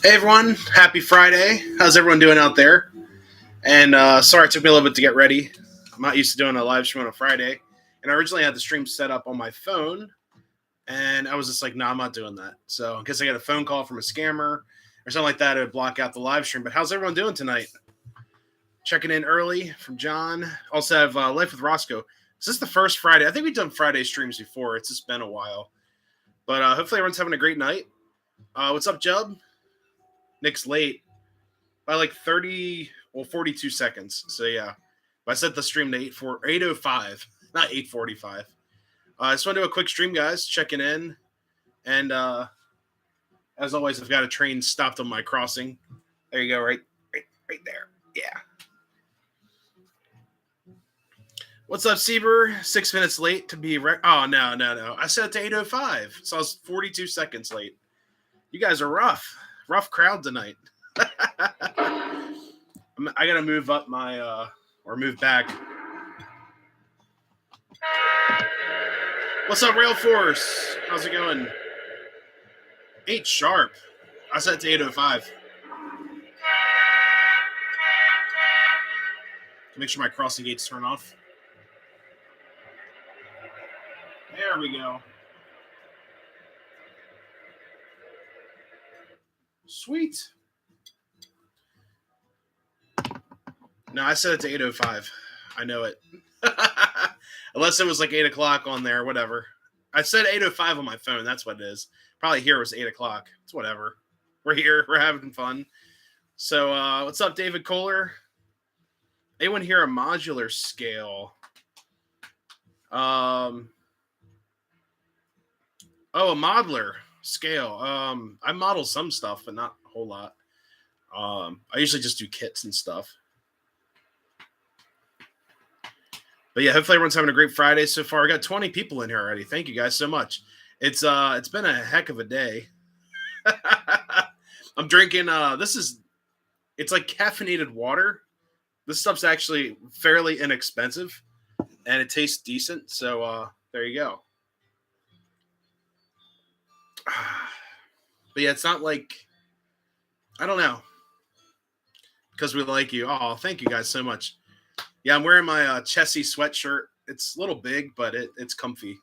Hey everyone, happy Friday. How's everyone doing out there? And sorry it took me a little bit to get ready. I'm not used to doing a live stream on a Friday. And I originally had the stream set up on my phone, and I was just like, no, I'm not doing that. So in case I get a phone call from a scammer or something like that, it would block out the live stream. But how's everyone doing tonight? Checking in early from John. Also have Life with Roscoe. Is this the first Friday? I think we've done Friday streams before. It's just been a while. But hopefully everyone's having a great night. What's up, Jub? Nick's late by like 42 seconds. So yeah, I set the stream to 8:05, not 8:45. I just want to do a quick stream, guys, checking in. And as always, I've got a train stopped on my crossing. There you go, right there. Yeah. What's up, Sieber? 6 minutes late to be oh, no. I set it to 8:05, so I was 42 seconds late. You guys are rough. Rough crowd tonight. I gotta move up my or move back. What's up, Rail Force? How's it going? 8 sharp. I set it to 8:05. Make sure my crossing gates turn off. There we go. Sweet. No, I set it to 8:05. I know it. Unless it was like 8 o'clock on there, whatever. I said 8:05 on my phone. That's what it is. Probably here it was 8 o'clock. It's whatever. We're here. We're having fun. So, what's up, David Kohler? Anyone here a modular scale? Oh, a modeler scale. I model some stuff, but not a whole lot. I usually just do kits and stuff. But yeah, hopefully everyone's having a great Friday so far. I got 20 people in here already. Thank you guys so much. It's been a heck of a day. I'm drinking it's like caffeinated water. This stuff's actually fairly inexpensive and it tastes decent. So there you go. But yeah, it's not like, I don't know. Because we like you. Oh, thank you guys so much. Yeah, I'm wearing my Chessie sweatshirt. It's a little big, but it's comfy.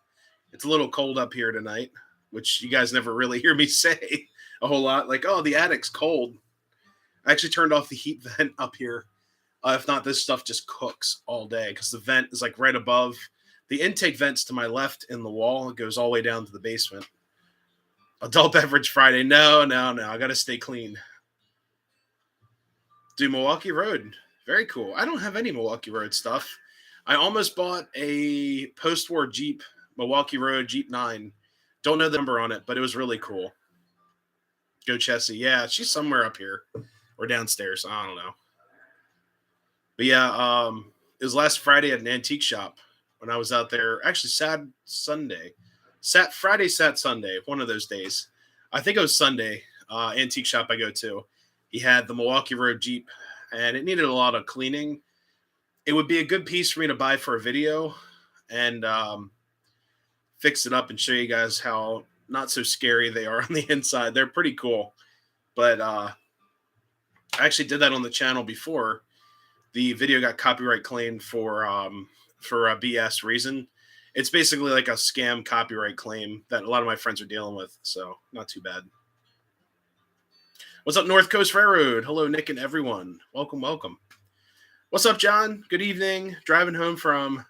It's a little cold up here tonight, which you guys never really hear me say a whole lot. Like, oh, the attic's cold. I actually turned off the heat vent up here. If not, this stuff just cooks all day because the vent is like right above. The intake vent's to my left in the wall. It goes all the way down to the basement. Adult beverage Friday. No. I got to stay clean. Do Milwaukee Road. Very cool. I don't have any Milwaukee Road stuff. I almost bought a post-war Jeep, Milwaukee Road Jeep 9. Don't know the number on it, but it was really cool. Go Chessie. Yeah, she's somewhere up here or downstairs. I don't know. But yeah, it was last Friday at an antique shop when I was out there. Actually, Friday, Sunday, one of those days. I think it was Sunday, antique shop I go to. He had the Milwaukee Road Jeep, and it needed a lot of cleaning. It would be a good piece for me to buy for a video and fix it up and show you guys how not so scary they are on the inside. They're pretty cool. But I actually did that on the channel before. The video got copyright claimed for a BS reason. It's basically like a scam copyright claim that a lot of my friends are dealing with. So not too bad. What's up, North Coast Railroad? Hello, Nick and everyone. Welcome. What's up, John? Good evening. Driving home from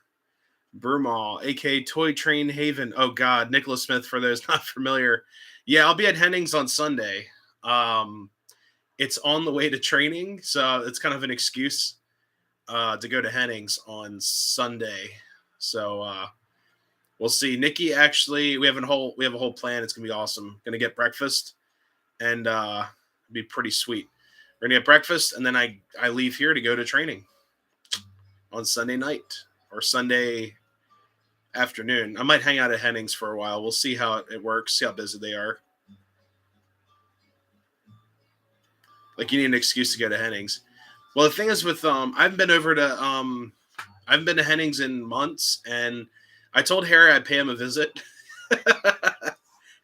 Broomall, a.k.a. Toy Train Haven. Oh, God. Nicholas Smith, for those not familiar. Yeah, I'll be at Hennings on Sunday. It's on the way to training, so it's kind of an excuse to go to Hennings on Sunday. So we'll see. Nikki, actually, we have a whole plan. It's going to be awesome. Going to get breakfast and be pretty sweet. We're gonna get breakfast and then I leave here to go to training on Sunday night or Sunday afternoon. I might hang out at Hennings for a while. We'll see how it works, see how busy they are. Like, you need an excuse to go to Hennings. Well, the thing is with I haven't been to Hennings in months, and I told Harry I'd pay him a visit.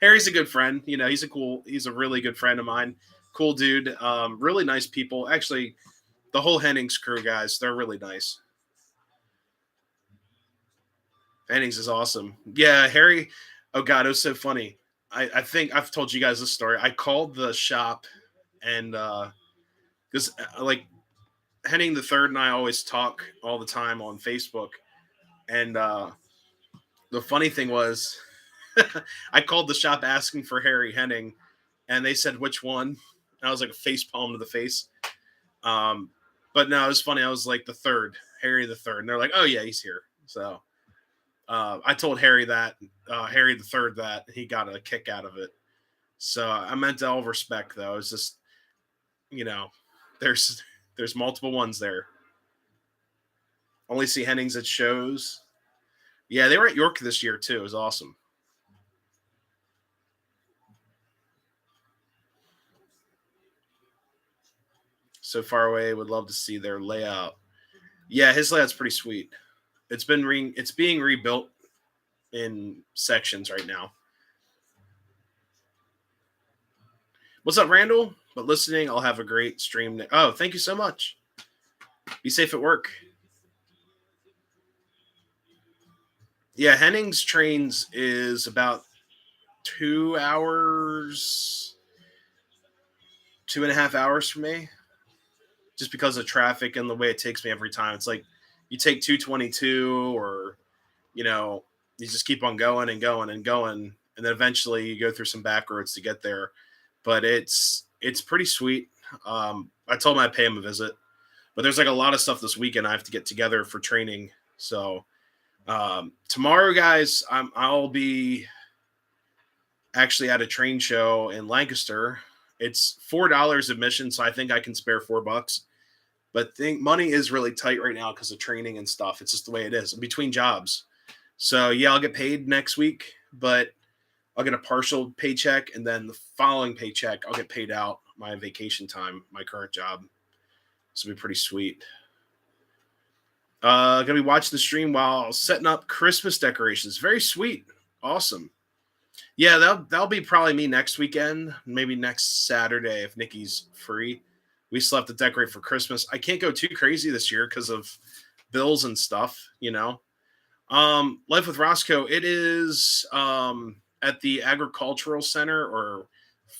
Harry's a good friend. You know, he's a really good friend of mine. Cool dude. Really nice people. Actually, the whole Hennings crew, guys, they're really nice. Hennings is awesome. Yeah, Harry. Oh God, it was so funny. I think I've told you guys this story. I called the shop and because like Henning the Third and I always talk all the time on Facebook. And the funny thing was, I called the shop asking for Harry Henning, and they said which one. And I was like a face palm to the face. Um, but no, it was funny. I was like the third, Harry the Third, and they're like, "Oh yeah, he's here." So I told Harry that Harry the Third that he got a kick out of it. So I meant all respect, though. It's just you know, there's there's multiple ones there. Only see Hennings at shows. Yeah, they were at York this year too. It was awesome. So far away, would love to see their layout. Yeah, his layout's pretty sweet. It's being rebuilt in sections right now. What's up, Randall? But listening, I'll have a great stream. Oh, thank you so much. Be safe at work. Yeah, Hennings trains is about 2 hours, 2.5 hours for me, just because of traffic and the way it takes me every time. It's like you take 222, or you know, you just keep on going and going and going, and then eventually you go through some back roads to get there. But it's pretty sweet. I told him I'd pay him a visit, but there's like a lot of stuff this weekend I have to get together for training. So tomorrow, guys, I'll be actually at a train show in Lancaster. It's $4 admission, so I think I can spare $4. But think money is really tight right now because of training and stuff. It's just the way it is. I'm between jobs. So yeah, I'll get paid next week, but I'll get a partial paycheck, and then the following paycheck I'll get paid out my vacation time, my current job. This will be pretty sweet. Gonna be watching the stream while setting up Christmas decorations. Very sweet. Awesome. Yeah, that'll be probably me next weekend, maybe next Saturday if Nikki's free. We still have to decorate for Christmas. I can't go too crazy this year because of bills and stuff, you know. Life with Roscoe, it is at the Agricultural Center or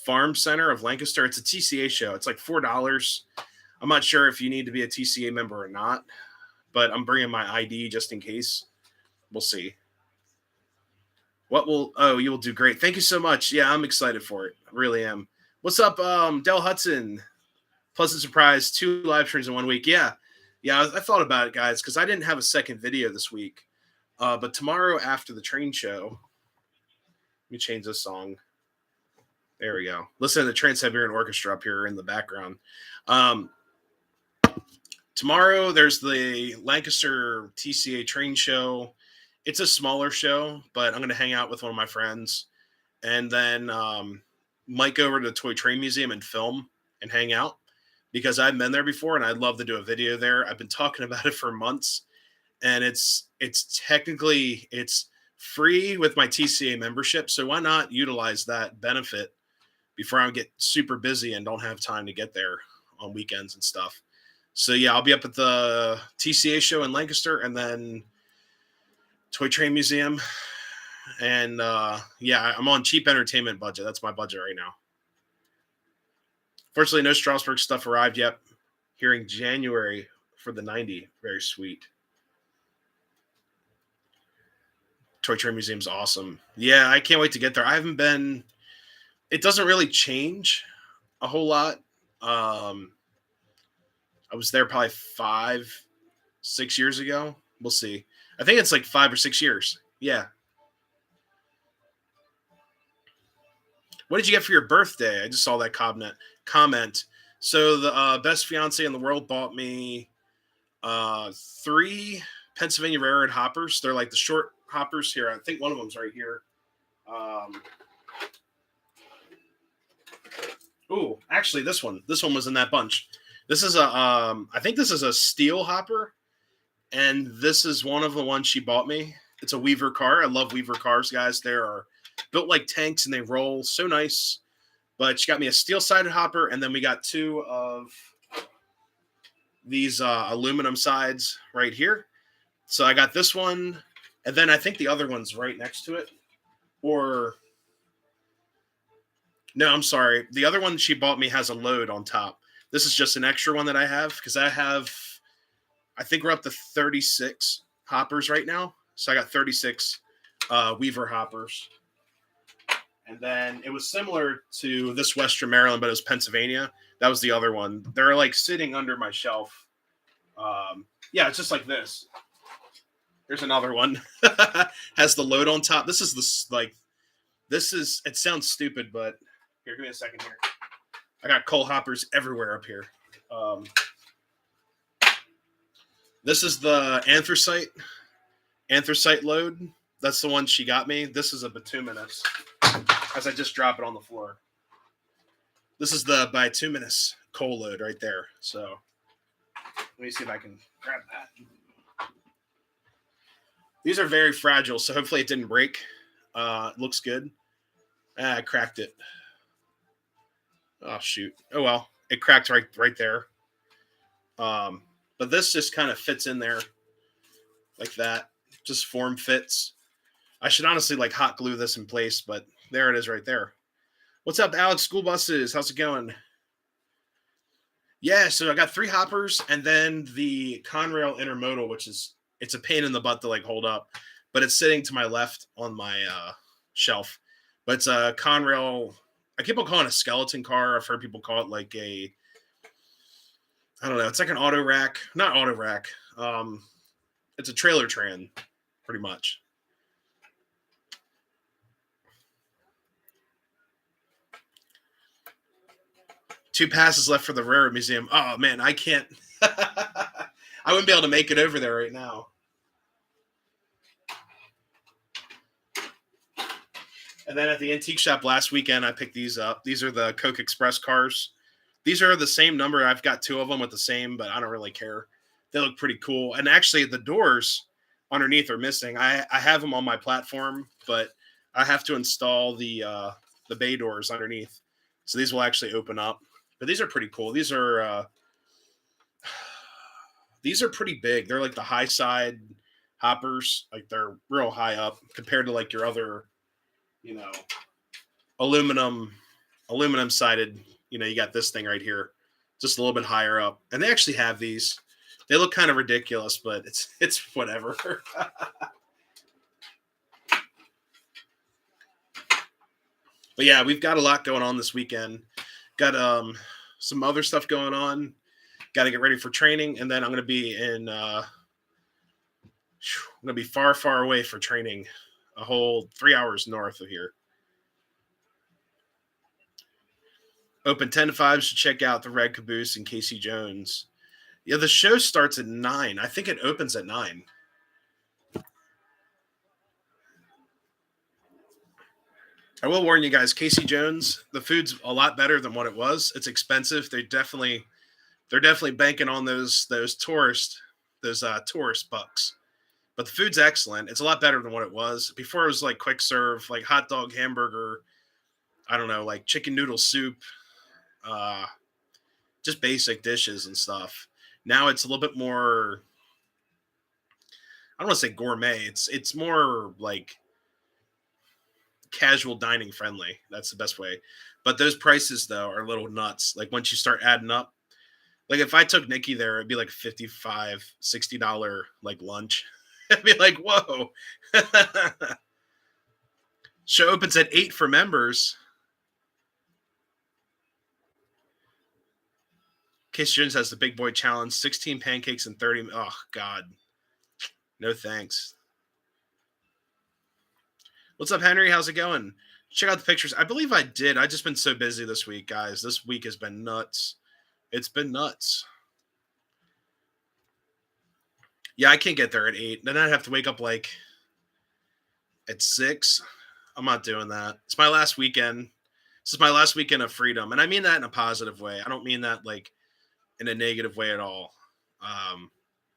Farm Center of Lancaster. It's a TCA show. It's like $4. I'm not sure if you need to be a TCA member or not, but I'm bringing my ID just in case. We'll see. You will do great. Thank you so much. Yeah, I'm excited for it. I really am. What's up, Del Hudson? Pleasant surprise, 2 live streams in 1 week. Yeah. I thought about it, guys, because I didn't have a second video this week. But tomorrow after the train show, let me change this song. There we go. Listen to the Trans-Siberian Orchestra up here in the background. Tomorrow there's the Lancaster TCA train show. It's a smaller show, but I'm going to hang out with one of my friends, and then might go over to the Toy Train Museum and film and hang out, because I've been there before and I'd love to do a video there. I've been talking about it for months, and it's technically free with my TCA membership, so why not utilize that benefit before I get super busy and don't have time to get there on weekends and stuff. So yeah, I'll be up at the TCA show in Lancaster, and then Toy Train Museum, and yeah, I'm on cheap entertainment budget. That's my budget right now. Fortunately, no Strasbourg stuff arrived yet. Hearing January for the 90. Very sweet. Toy Train Museum's awesome. Yeah, I can't wait to get there. I haven't been. It doesn't really change a whole lot. I was there probably 5-6 years ago. We'll see. I think it's like 5 or 6 years. Yeah. What did you get for your birthday? I just saw that comment. So the best fiance in the world bought me 3 Pennsylvania Railroad hoppers. They're like the short hoppers here. I think one of them's right here. Actually, this one was in that bunch. This is I think this is a steel hopper, and this is one of the ones she bought me. It's a Weaver car. I love Weaver cars, guys. They are built like tanks and they roll so nice. But she got me a steel-sided hopper, and then we got 2 of these aluminum sides right here. So I got this one, and then I think the other one's right next to it. Or no, I'm sorry. The other one she bought me has a load on top. This is just an extra one that I have because I think we're up to 36 hoppers right now. So I got 36 Weaver hoppers. And then it was similar to this Western Maryland, but it was Pennsylvania. That was the other one. They're like sitting under my shelf. Yeah, it's just like this. There's another one. Has the load on top. This is, it sounds stupid, but here, give me a second here. I got coal hoppers everywhere up here. This is the anthracite load. That's the one she got me. This is a bituminous, as I just drop it on the floor. This is the bituminous coal load right there. So let me see if I can grab that. These are very fragile, so hopefully it didn't break. It looks good. I cracked it. Oh, shoot. Oh, well. It cracked right there. But this just kind of fits in there like that. Just form fits. I should honestly like hot glue this in place, but there it is right there. What's up, Alex? School buses. How's it going? Yeah, so I got 3 hoppers and then the Conrail Intermodal, which is, it's a pain in the butt to like hold up, but it's sitting to my left on my shelf. But it's a Conrail. I keep on calling it a skeleton car. I've heard people call it like a, I don't know. It's like an auto rack, not auto rack. It's a trailer tran, pretty much. Two passes left for the Railroad Museum. Oh man, I can't. I wouldn't be able to make it over there right now. And then at the antique shop last weekend, I picked these up. These are the Coke Express cars. These are the same number. I've got 2 of them with the same, but I don't really care. They look pretty cool. And actually, the doors underneath are missing. I have them on my platform, but I have to install the bay doors underneath. So these will actually open up. But these are pretty cool. These are pretty big. They're like the high side hoppers. Like they're real high up compared to like your other, aluminum sided. You got this thing right here, just a little bit higher up. And they actually have these. They look kind of ridiculous, but it's whatever. But yeah, we've got a lot going on this weekend. Got some other stuff going on. Got to get ready for training, and then I'm going to be far, far away for training, a whole 3 hours north of here. Open 10 to 5. Should check out the Red Caboose and Casey Jones. Yeah, the show starts at 9. I think it opens at 9. I will warn you guys, Casey Jones, the food's a lot better than what it was. It's expensive. They're definitely banking on those tourist bucks. But the food's excellent. It's a lot better than what it was. Before it was like quick serve, like hot dog, hamburger, I don't know, like chicken noodle soup, just basic dishes and stuff. Now it's a little bit more, I don't want to say gourmet. It's more like casual dining friendly. That's the best way. But those prices though are a little nuts. Like once you start adding up, like if I took Nikki there, it'd be like $55, $60 like lunch. I'd be like, whoa. Show opens at 8 for members. Casey Jones has the big boy challenge, 16 pancakes and 30. Oh God. No thanks. What's up, Henry? How's it going? Check out the pictures. I believe I did. I've just been so busy this week, guys. This week has been nuts. It's been nuts. Yeah, I can't get there at 8. Then I'd have to wake up like at 6. I'm not doing that. It's my last weekend. This is my last weekend of freedom. And I mean that in a positive way. I don't mean that like in a negative way at all.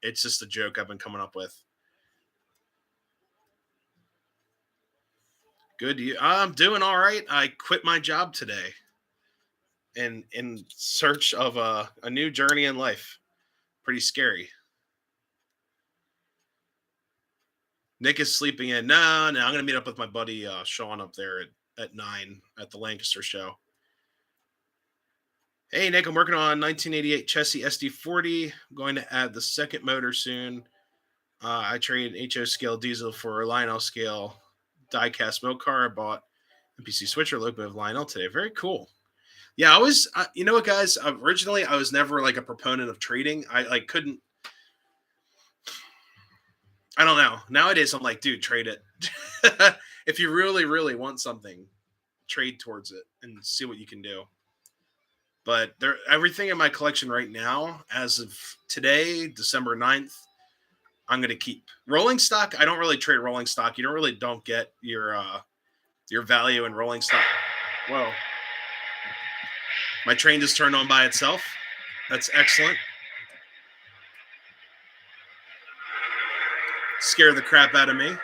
It's just a joke I've been coming up with. Good. I'm doing all right. I quit my job today. in search of a new journey in life. Pretty scary. Nick is sleeping in. No, I'm gonna meet up with my buddy Sean up there at 9 at the Lancaster show. Hey Nick, I'm working on 1988 Chessie SD40. I'm going to add the second motor soon. I traded HO scale diesel for a Lionel scale die-cast milk car. I bought MPC switcher locomotive Lionel today. Very cool. Yeah, I was. You know what, guys? Originally, I was never like a proponent of trading. I like couldn't. I don't know. Nowadays, I'm like, dude, trade it. If you really, really want something, trade towards it and see what you can do. But there, everything in my collection right now, as of today, December 9th, I'm going to keep. Rolling stock, I don't really trade rolling stock. You don't get your value in rolling stock. Whoa. My train just turned on by itself. That's excellent. Scare the crap out of me.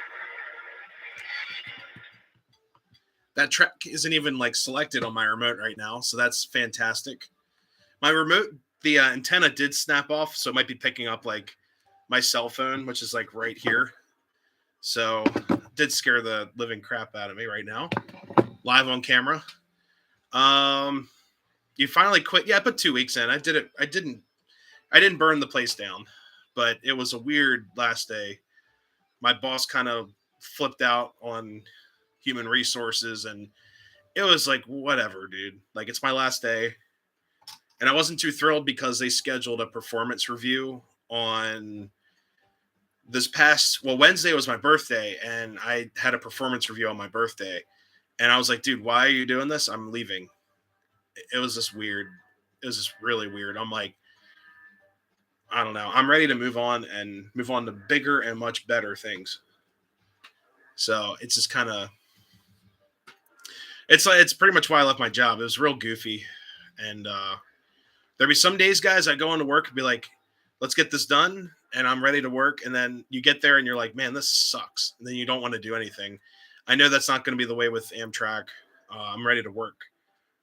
That track isn't even like selected on my remote right now, so that's fantastic. My remote, the antenna did snap off, so it might be picking up like my cell phone, which is like right here. So did scare the living crap out of me right now, live on camera. You finally quit. Yeah, I put 2 weeks in. I did it. I didn't burn the place down, but it was a weird last day. My boss kind of flipped out on human resources, and it was like, whatever, dude. Like, it's my last day. And I wasn't too thrilled because they scheduled a performance review on Wednesday was my birthday, and I had a performance review on my birthday. And I was like, dude, why are you doing this? I'm leaving. It was just weird. It was just really weird. I'm like, I don't know. I'm ready to move on to bigger and much better things. So it's just kind of, it's pretty much why I left my job. It was real goofy. And there'd be some days, guys, I go into work and be like, let's get this done. And I'm ready to work. And then you get there and you're like, man, this sucks. And then you don't want to do anything. I know that's not going to be the way with Amtrak. I'm ready to work.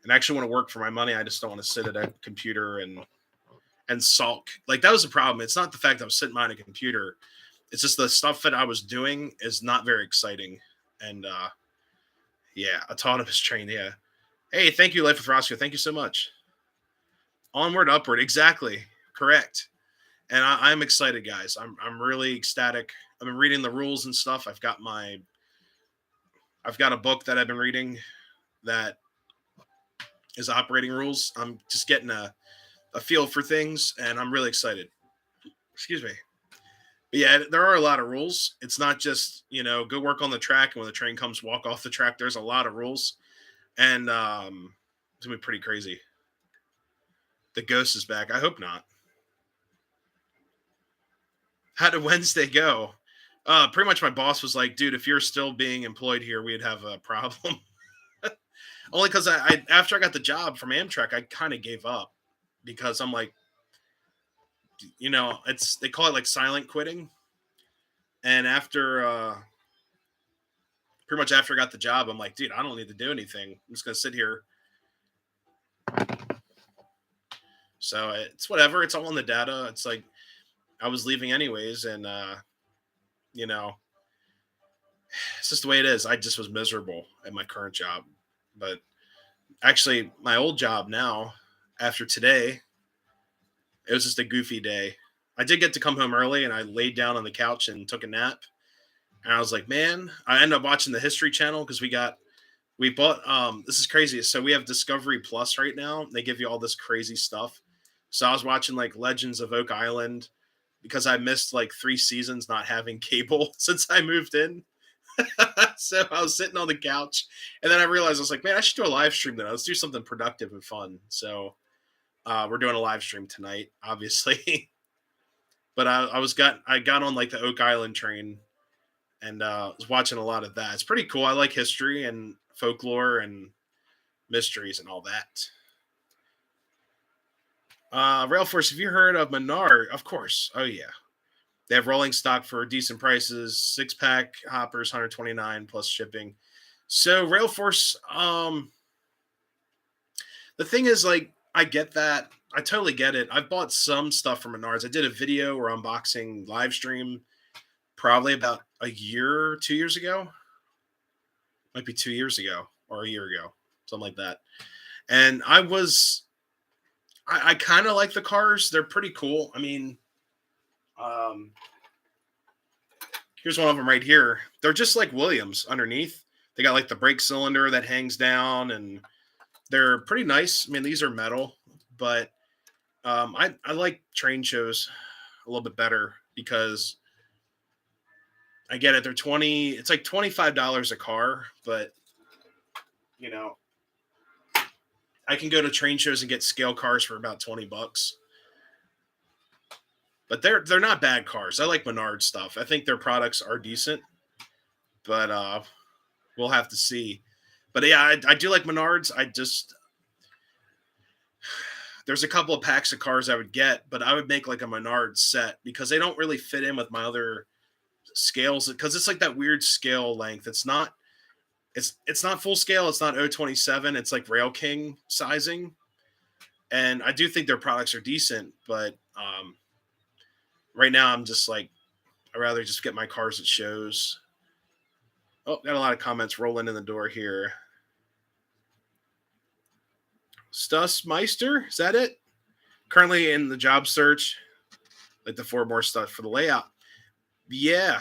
And I actually want to work for my money. I just don't want to sit at a computer and sulk. Like, that was the problem. It's not the fact that I was sitting behind a computer. It's just the stuff that I was doing is not very exciting. And yeah, autonomous train. Yeah. Hey, thank you, Life with Roscoe. Thank you so much. Onward, upward. Exactly. Correct. And I'm excited, guys. I'm really ecstatic. I've been reading the rules and stuff. I've got a book that I've been reading that is operating rules. I'm just getting a feel for things, and I'm really excited. Excuse me. But yeah, there are a lot of rules. It's not just, go work on the track, and when the train comes, walk off the track. There's a lot of rules, and it's gonna be pretty crazy. The ghost is back. I hope not. How did Wednesday go? Pretty much my boss was like, dude, if you're still being employed here, we'd have a problem. Only because I after I got the job from Amtrak, I kind of gave up because I'm like, they call it like silent quitting. And pretty much after I got the job, I'm like, dude, I don't need to do anything. I'm just gonna sit here. So it's whatever. It's all in the data. It's like I was leaving anyways, and it's just the way it is. I just was miserable at my current job. But actually, my old job now, after today, it was just a goofy day. I did get to come home early, and I laid down on the couch and took a nap. And I was like, man, I ended up watching the History Channel because we bought, this is crazy. So we have Discovery Plus right now. They give you all this crazy stuff. So I was watching like Legends of Oak Island because I missed like 3 seasons not having cable since I moved in. So I was sitting on the couch, and then I realized I was like, man, I should do a live stream then. Let's do something productive and fun. So we're doing a live stream tonight, obviously. But I got on like the Oak Island train and was watching a lot of that. It's pretty cool. I like history and folklore and mysteries and all that. Railforce, have you heard of Menard? Of course. Oh yeah. They have rolling stock for decent prices, 6-pack hoppers, 129 plus shipping. So Railforce, The thing is, like, I get that. I totally get it. I've bought some stuff from Menards. I did a video or unboxing live stream probably about a year, 2 years ago. Might be 2 years ago or a year ago, something like that. And I kind of like the cars. They're pretty cool. I mean, um, here's one of them right here. They're just like Williams underneath. They got like the brake cylinder that hangs down, and they're pretty nice. I mean, these are metal, but I like train shows a little bit better because I get it. They're 20. It's like $25 a car, but you know, I can go to train shows and get scale cars for about $20. But they're not bad cars. I like Menard stuff. I think their products are decent, but we'll have to see. But yeah, I do like Menards. I just there's a couple of packs of cars I would get, but I would make like a Menard set because they don't really fit in with my other scales because it's like that weird scale length. It's not full scale. It's not 027. It's like Rail King sizing, and I do think their products are decent. But right now, I'm just like I'd rather just get my cars at shows. Oh, got a lot of comments rolling in the door here. Stussmeister, is that it? Currently in the job search, like the 4 more stuff for the layout. Yeah.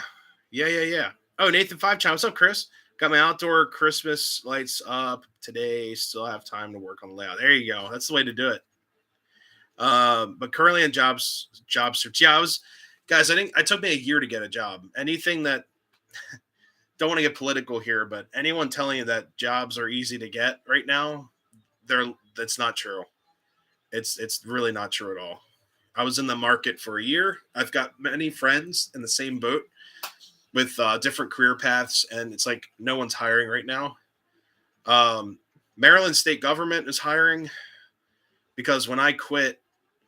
Yeah. Oh, Nathan Five Chime. What's up, Chris? Got my outdoor Christmas lights up today. Still have time to work on the layout. There you go. That's the way to do it. But currently in job search. Yeah, guys, I took me a year to get a job. Anything that don't want to get political here, but anyone telling you that jobs are easy to get right now, that's not true. It's really not true at all. I was in the market for a year. I've got many friends in the same boat with different career paths, and it's like no one's hiring right now. Maryland state government is hiring because when I quit,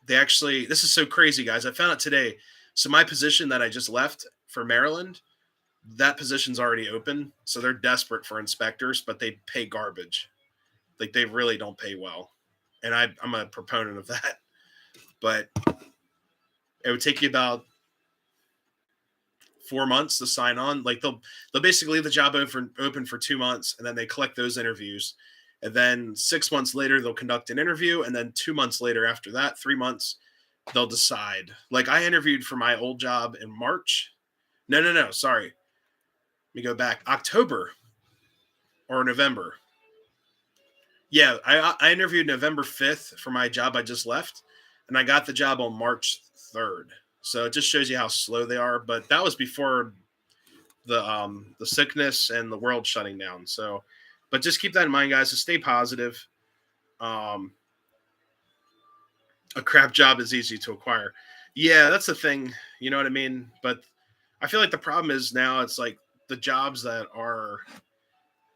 this is so crazy, guys. I found out today. So my position that I just left for Maryland, that position's already open. So they're desperate for inspectors, but they pay garbage. Like they really don't pay well. And I'm a proponent of that. But it would take you about 4 months to sign on. Like they'll basically leave the job open for 2 months, and then they collect those interviews. And then 6 months later, they'll conduct an interview. And then 2 months later, after that, 3 months, they'll decide. Like I interviewed for my old job in March. No. Sorry. Let me go back. October or November. Yeah, I interviewed November 5th for my job I just left, and I got the job on March 3rd. So it just shows you how slow they are. But that was before the sickness and the world shutting down. So, but just keep that in mind, guys. To stay positive. A crap job is easy to acquire. Yeah, that's the thing. You know what I mean? But I feel like the problem is now it's like the jobs that are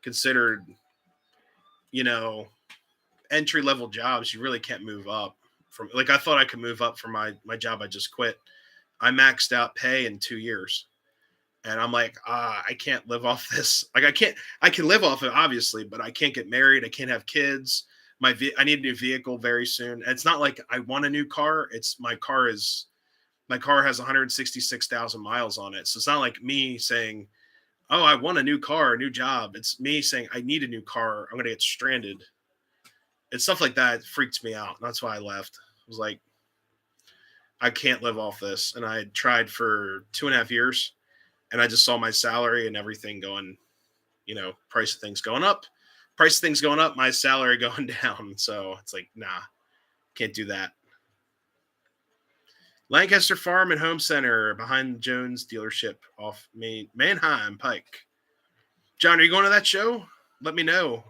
considered, entry level jobs, you really can't move up from. Like I thought I could move up from my job I just quit. I maxed out pay in 2 years. And I'm like, I can't live off this. Like I can live off it obviously, but I can't get married. I can't have kids. I need a new vehicle very soon. And it's not like I want a new car. My car has 166,000 miles on it. So it's not like me saying, oh, I want a new car, a new job. It's me saying I need a new car. I'm going to get stranded. And stuff like that freaks me out. That's why I left. I was like, I can't live off this. And I tried for 2.5 years, and I just saw my salary and everything going, price of things going up, my salary going down. So it's like, nah, can't do that. Lancaster Farm and Home Center behind Jones dealership off Manheim Pike. John, are you going to that show? Let me know.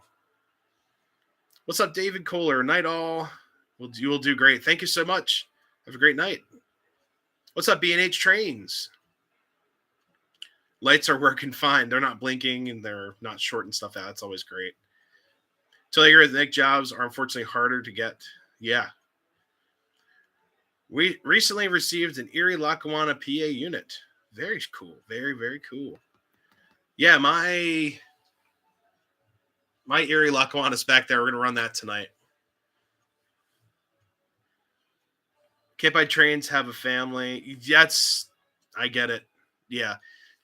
What's up, David Kohler? Night all. You will do great. Thank you so much. Have a great night. What's up, B&H Trains? Lights are working fine. They're not blinking and they're not shorting stuff out. It's always great. Telearithmetic jobs are unfortunately harder to get. Yeah. We recently received an Erie Lackawanna PA unit. Very cool. Very, very cool. Yeah, my Erie Lackawanna's back there. We're going to run that tonight. Can't buy trains, have a family. I get it. Yeah.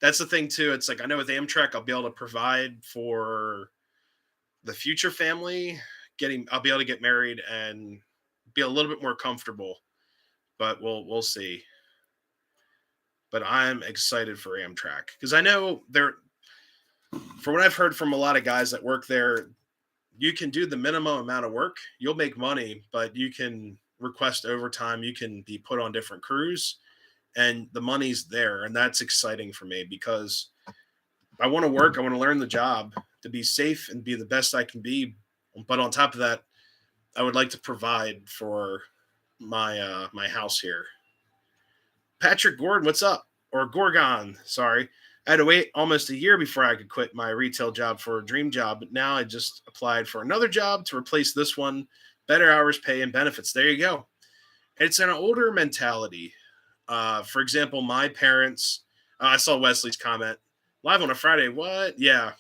That's the thing too. It's like I know with Amtrak I'll be able to provide for the future family. I'll be able to get married and be a little bit more comfortable. But we'll see. But I'm excited for Amtrak because I know for what I've heard from a lot of guys that work there, you can do the minimum amount of work, you'll make money, but you can request overtime, you can be put on different crews, and the money's there. And that's exciting for me because I want to work, I want to learn the job to be safe and be the best I can be. But on top of that, I would like to provide for my house here. Patrick Gordon, what's up? Or Gorgon, sorry. I had to wait almost a year before I could quit my retail job for a dream job, but now I just applied for another job to replace this one. Better hours, pay, and benefits. There you go. It's an older mentality. For example, my parents, I saw Wesley's comment live on a Friday. What? Yeah,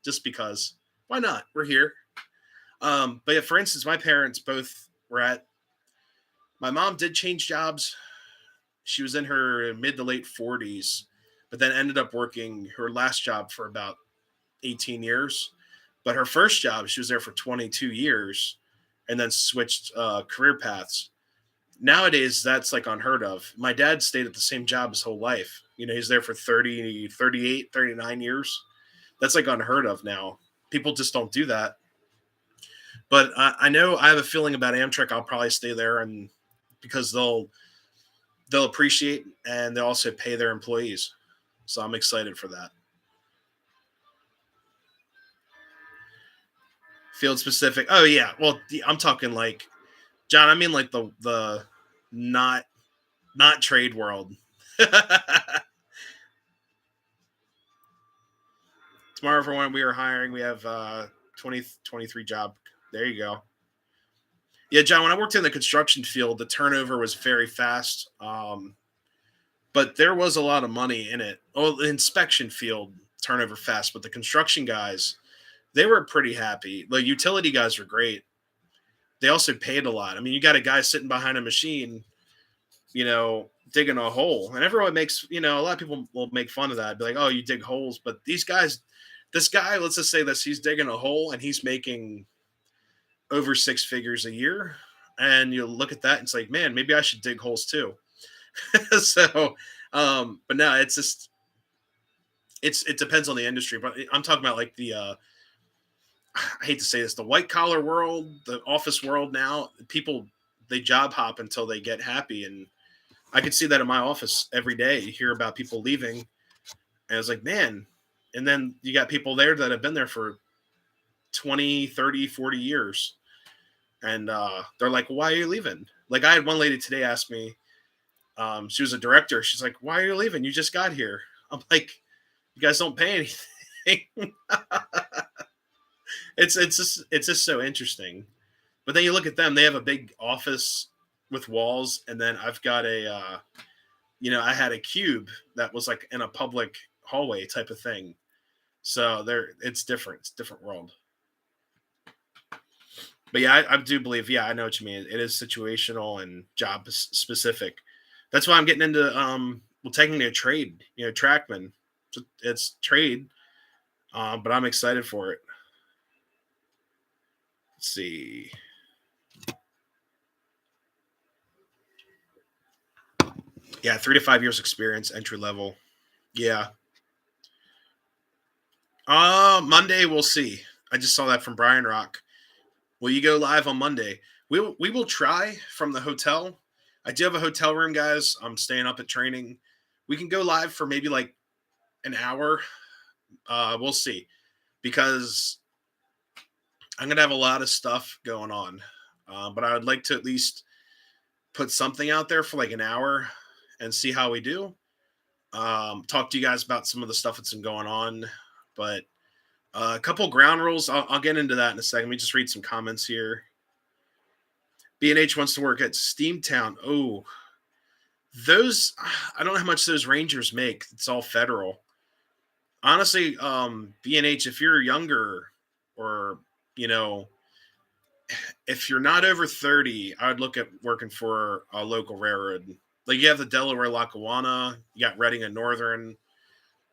just because. Why not? We're here. But yeah, for instance, my parents both were my mom did change jobs. She was in her mid to late 40s, but then ended up working her last job for about 18 years. But her first job, she was there for 22 years and then switched career paths. Nowadays, that's like unheard of. My dad stayed at the same job his whole life. He's there for 30, 38, 39 years. That's like unheard of now. People just don't do that. But I know I have a feeling about Amtrak. I'll probably stay there, and because they'll appreciate and they'll also pay their employees. So I'm excited for that. Field specific. Oh yeah. Well, I'm talking like John. I mean like the not trade world. Tomorrow for when we are hiring, we have 23 job. There you go. Yeah, John. When I worked in the construction field, the turnover was very fast. But there was a lot of money in it. Oh, the inspection field turnover fast, but the construction guys, they were pretty happy. The utility guys were great. They also paid a lot. I mean, you got a guy sitting behind a machine, digging a hole, and everyone makes, a lot of people will make fun of that, be like, "Oh, you dig holes," but these guys, this guy, let's just say this, he's digging a hole and he's making over six figures a year, and you look at that and it's like, man, maybe I should dig holes too. So, but no, it's just it depends on the industry. But I'm talking about like I hate to say this, the white collar world, the office world. Now, people they job hop until they get happy, and I could see that in my office every day. You hear about people leaving, and it's like, man. And then you got people there that have been there for 20, 30, 40 years. And they're like, why are you leaving? Like I had one lady today ask me, she was a director. She's like, why are you leaving? You just got here. I'm like, you guys don't pay anything. It's just so interesting. But then you look at them, they have a big office with walls. And then I've got I had a cube that was like in a public hallway type of thing. So it's different. It's a different world. But yeah, I do believe, yeah, I know what you mean. It is situational and job specific. That's why I'm getting into taking a trade, trackman. It's trade, but I'm excited for it. Let's see. Yeah, 3 to 5 years experience, entry level. Yeah. Monday we'll see. I just saw that from Brian Rock. Will you go live on Monday? We will try from the hotel. I do have a hotel room, guys. I'm staying up at training. We can go live for maybe like an hour. We'll see, because I'm gonna have a lot of stuff going on. But I would like to at least put something out there for like an hour and see how we do. Talk to you guys about some of the stuff that's been going on, but a couple ground rules. I'll get into that in a second. Let me just read some comments here. B&H wants to work at Steamtown. Oh, those, I don't know how much those Rangers make. It's all federal. Honestly, B&H, if you're younger or, if you're not over 30, I would look at working for a local railroad. Like you have the Delaware Lackawanna, you got Reading and Northern.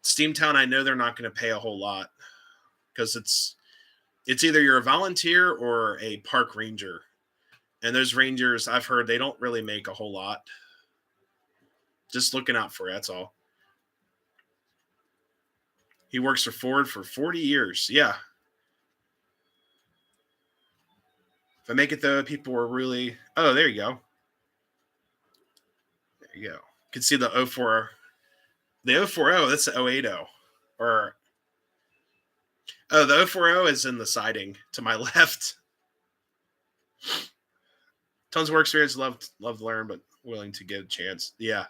Steamtown, I know they're not going to pay a whole lot because it's either you're a volunteer or a park ranger. And those rangers, I've heard they don't really make a whole lot. Just looking out for you, that's all. He works for Ford for 40 years. Yeah. If I make it though, people were really. Oh, there you go. There you go. You can see the 04. The 040, that's the 080. Or. Oh, the 040 is in the siding to my left. Tons of work experience, love to learn, but willing to give a chance. Yeah.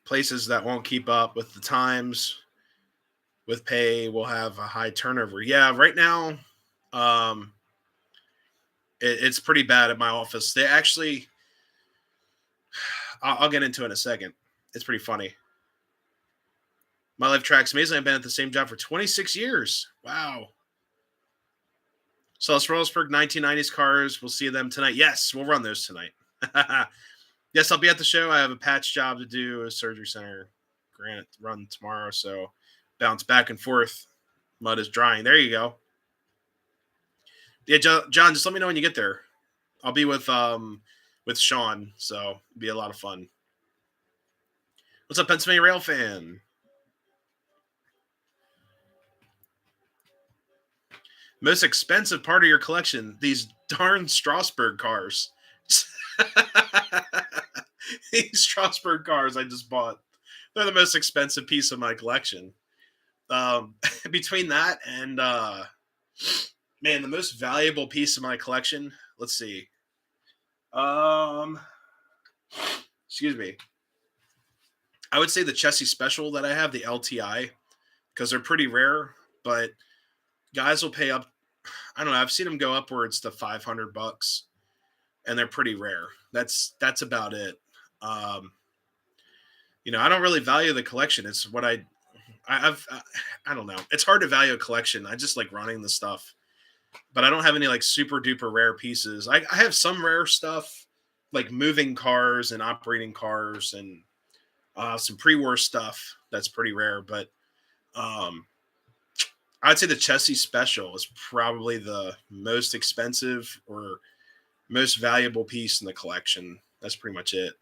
Places that won't keep up with the times, with pay, will have a high turnover. Yeah, right now, it's pretty bad at my office. They actually, I'll get into it in a second. It's pretty funny. My life track's amazing. I've been at the same job for 26 years. Wow. Celeste Rosberg, 1990s cars. We'll see them tonight. Yes, we'll run those tonight. Yes, I'll be at the show. I have a patch job to do, a surgery center grant run tomorrow. So bounce back and forth. Mud is drying. There you go. Yeah, John, just let me know when you get there. I'll be with Sean, so it'll be a lot of fun. What's up, Pennsylvania Rail fan? Most expensive part of your collection, these darn Strasbourg cars. These Strasbourg cars I just bought. They're the most expensive piece of my collection. Between that and man, the most valuable piece of my collection. Let's see. Excuse me. I would say the Chessie Special that I have, the LTI, because they're pretty rare, but guys will pay up. I don't know. I've seen them go upwards to $500, and they're pretty rare. That's about it. I don't really value the collection. It's what I don't know. It's hard to value a collection. I just like running the stuff, but I don't have any like super duper rare pieces. I have some rare stuff, like moving cars and operating cars and some pre-war stuff that's pretty rare. But I'd say the Chessie Special is probably the most expensive or most valuable piece in the collection. That's pretty much it.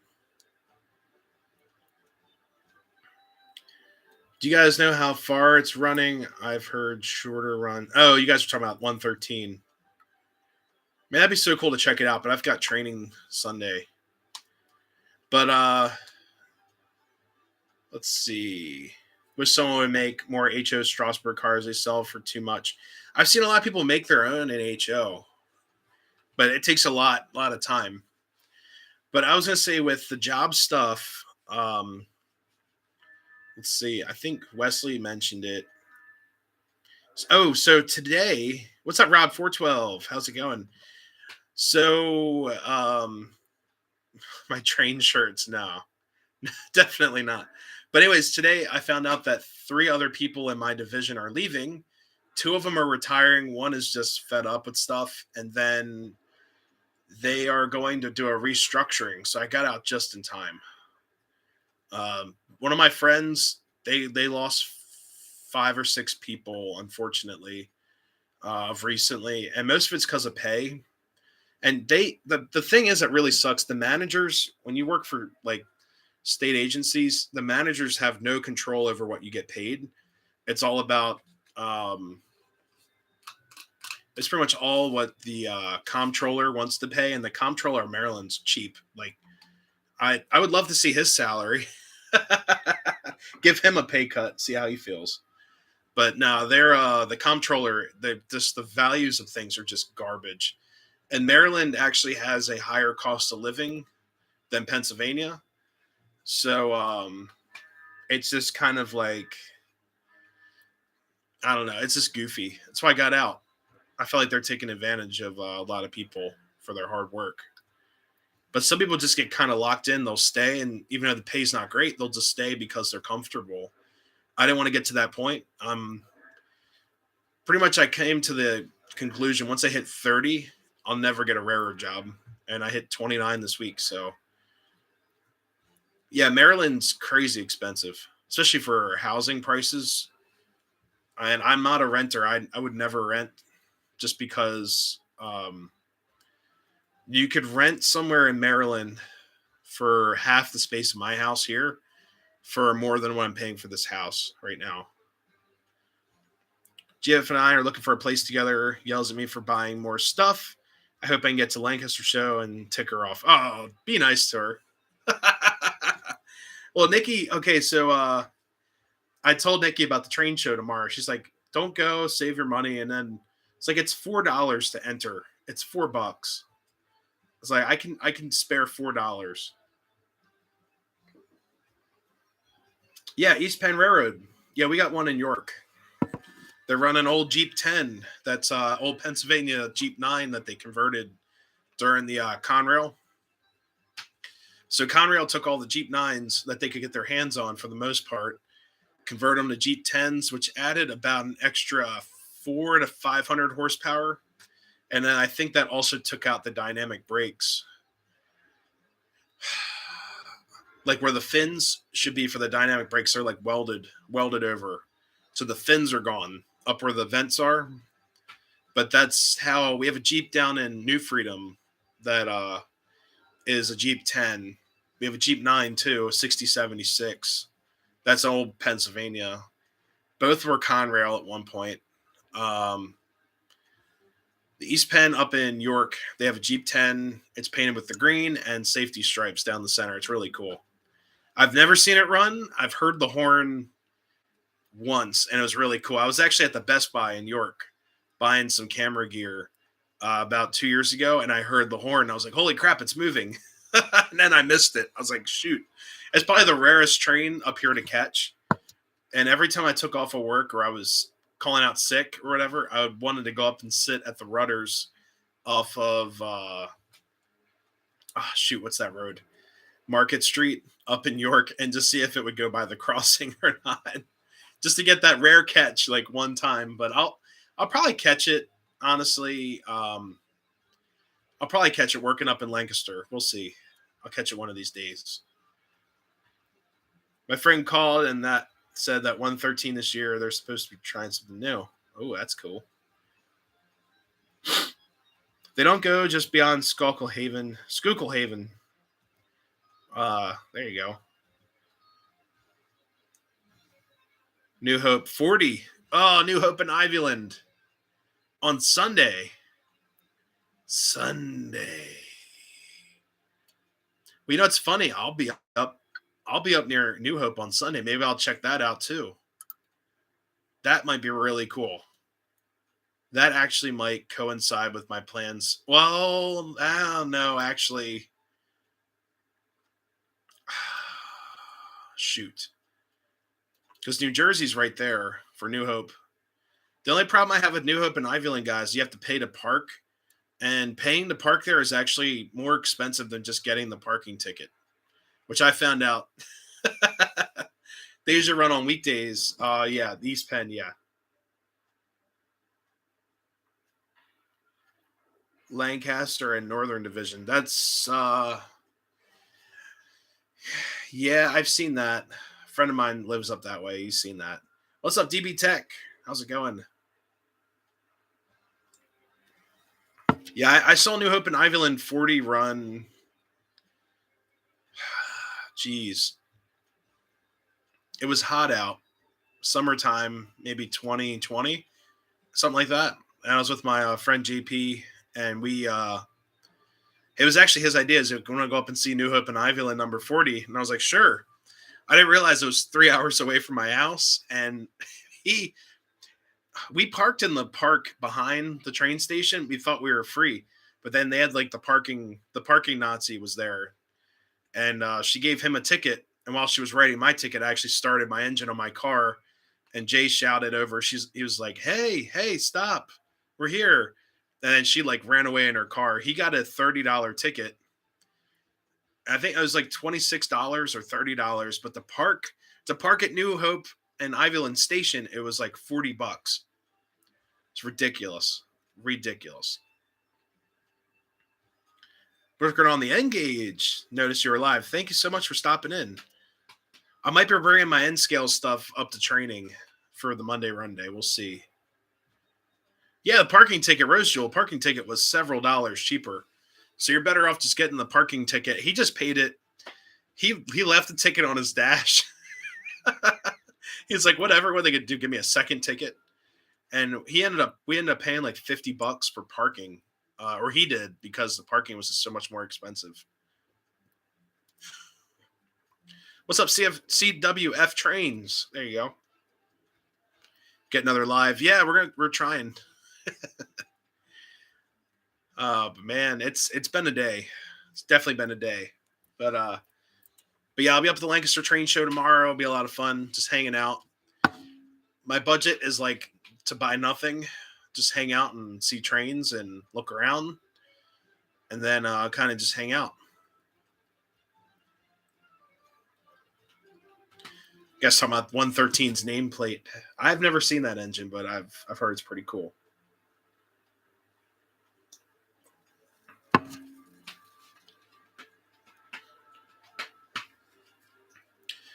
Do you guys know how far it's running? I've heard shorter run. Oh, you guys are talking about 113. Man, that'd be so cool to check it out, but I've got training Sunday. But let's see. Wish someone would make more HO Strasbourg cars. They sell for too much. I've seen a lot of people make their own in HO, but it takes a lot of time. But I was gonna say with the job stuff, let's see. I think Wesley mentioned it. Oh, so today, what's up, Rob 412? How's it going? So, my train shirts, no, definitely not. But anyways, today I found out that 3 other people in my division are leaving. 2 of them are retiring. One is just fed up with stuff, and then they are going to do a restructuring. So I got out just in time. One of my friends, they lost 5 or 6 people, unfortunately, recently, and most of it's because of pay. And the thing is that really sucks. The managers, when you work for like state agencies, the managers have no control over what you get paid. It's all about it's pretty much all what the comptroller wants to pay, and the comptroller of Maryland's cheap. Like I would love to see his salary. Give him a pay cut, see how he feels. But no, they're the comptroller. Just the values of things are just garbage. And Maryland actually has a higher cost of living than Pennsylvania, so it's just kind of like I don't know. It's just goofy. That's why I got out. I feel like they're taking advantage of a lot of people for their hard work. But some people just get kind of locked in. They'll stay, and even though the pay's not great, they'll just stay because they're comfortable. I didn't want to get to that point. pretty much I came to the conclusion once I hit 30, I'll never get a rarer job. And I hit 29 this week. So, yeah, Maryland's crazy expensive, especially for housing prices. And I'm not a renter. I would never rent just because you could rent somewhere in Maryland for half the space of my house here for more than what I'm paying for this house right now. GF and I are looking for a place together. Yells at me for buying more stuff. I hope I can get to Lancaster show and tick her off. Oh, be nice to her. Well, Nikki, okay, so I told Nikki about the train show tomorrow. She's like, don't go, save your money. And then it's like, it's $4 to enter. It's $4. It's like, I can spare $4. Yeah, East Penn Railroad. Yeah, we got one in York. They're running old Jeep 10. That's old Pennsylvania Jeep 9 that they converted during the Conrail. So Conrail took all the Jeep 9s that they could get their hands on for the most part, convert them to Jeep 10s, which added about an extra 400 to 500 horsepower. And then I think that also took out the dynamic brakes. Like where the fins should be for the dynamic brakes, they're like welded over. So the fins are gone up where the vents are. But that's how we have a Jeep down in New Freedom that is a Jeep 10. We have a Jeep 9 too, a 6076. That's old Pennsylvania. Both were Conrail at one point. The East Penn up in York, they have a Jeep 10. It's painted with the green and safety stripes down the center. It's really cool. I've never seen it run. I've heard the horn once, and it was really cool. I was actually at the Best Buy in York buying some camera gear about 2 years ago, and I heard the horn. I was like, holy crap, it's moving. And then I missed it. I was like, shoot. It's probably the rarest train up here to catch. And every time I took off of work or I was calling out sick or whatever, I wanted to go up and sit at the rudders off of, what's that road? Market Street up in York, and just see if it would go by the crossing or not. Just to get that rare catch like one time. But I'll probably catch it, honestly. I'll probably catch it working up in Lancaster. We'll see. I'll catch it one of these days. My friend called and that said that 113 this year, they're supposed to be trying something new. Oh, that's cool. They don't go just beyond Schuylkill Haven. There you go. New Hope 40. Oh, New Hope in Ivyland on Sunday. Well, you know, it's funny. I'll be up near New Hope on Sunday. Maybe I'll check that out too. That might be really cool. That actually might coincide with my plans. Well, I don't know, actually. Shoot. Because New Jersey's right there for New Hope. The only problem I have with New Hope and Ivyland, guys, you have to pay to park. And paying to park there is actually more expensive than just getting the parking ticket, which I found out. They usually run on weekdays. Yeah, the East Penn, yeah. Lancaster and Northern Division. That's, yeah, I've seen that. A friend of mine lives up that way. He's seen that. What's up, DB Tech? How's it going? Yeah, I saw New Hope and Ivyland 40 run. Jeez. It was hot out. Summertime, maybe 2020, something like that. And I was with my friend JP, and it was actually his idea. Is going to go up and see New Hope and Ivyland number 40. And I was like, sure. I didn't realize it was 3 hours away from my house. And we parked in the park behind the train station. We thought we were free, but then they had like the parking Nazi was there, and she gave him a ticket. And while she was writing my ticket, I actually started my engine on my car, and Jay shouted over. He was like, hey, stop. We're here. And then she like ran away in her car. He got a $30 ticket. I think it was like $26 or $30, but to park at New Hope and Ivyland Station, it was like $40. It's ridiculous. Ridiculous. Working on the N-Gauge. Notice you were live. Thank you so much for stopping in. I might be bringing my N-Scale stuff up to training for the Monday run day. We'll see. Yeah, the parking ticket, Rose Jewel, parking ticket was several dollars cheaper. So you're better off just getting the parking ticket. He just paid it. He left the ticket on his dash. He's like, whatever, what they could do, give me a second ticket. And we ended up paying like $50 for parking. Or he did, because the parking was just so much more expensive. What's up, CWF Trains? There you go. Get another live. Yeah, we're trying. But man, it's been a day. It's definitely been a day. But yeah, I'll be up at the Lancaster Train Show tomorrow. It'll be a lot of fun, just hanging out. My budget is like to buy nothing, just hang out and see trains and look around, and then kind of just hang out. Guess talking about 113's nameplate. I've never seen that engine, but I've heard it's pretty cool.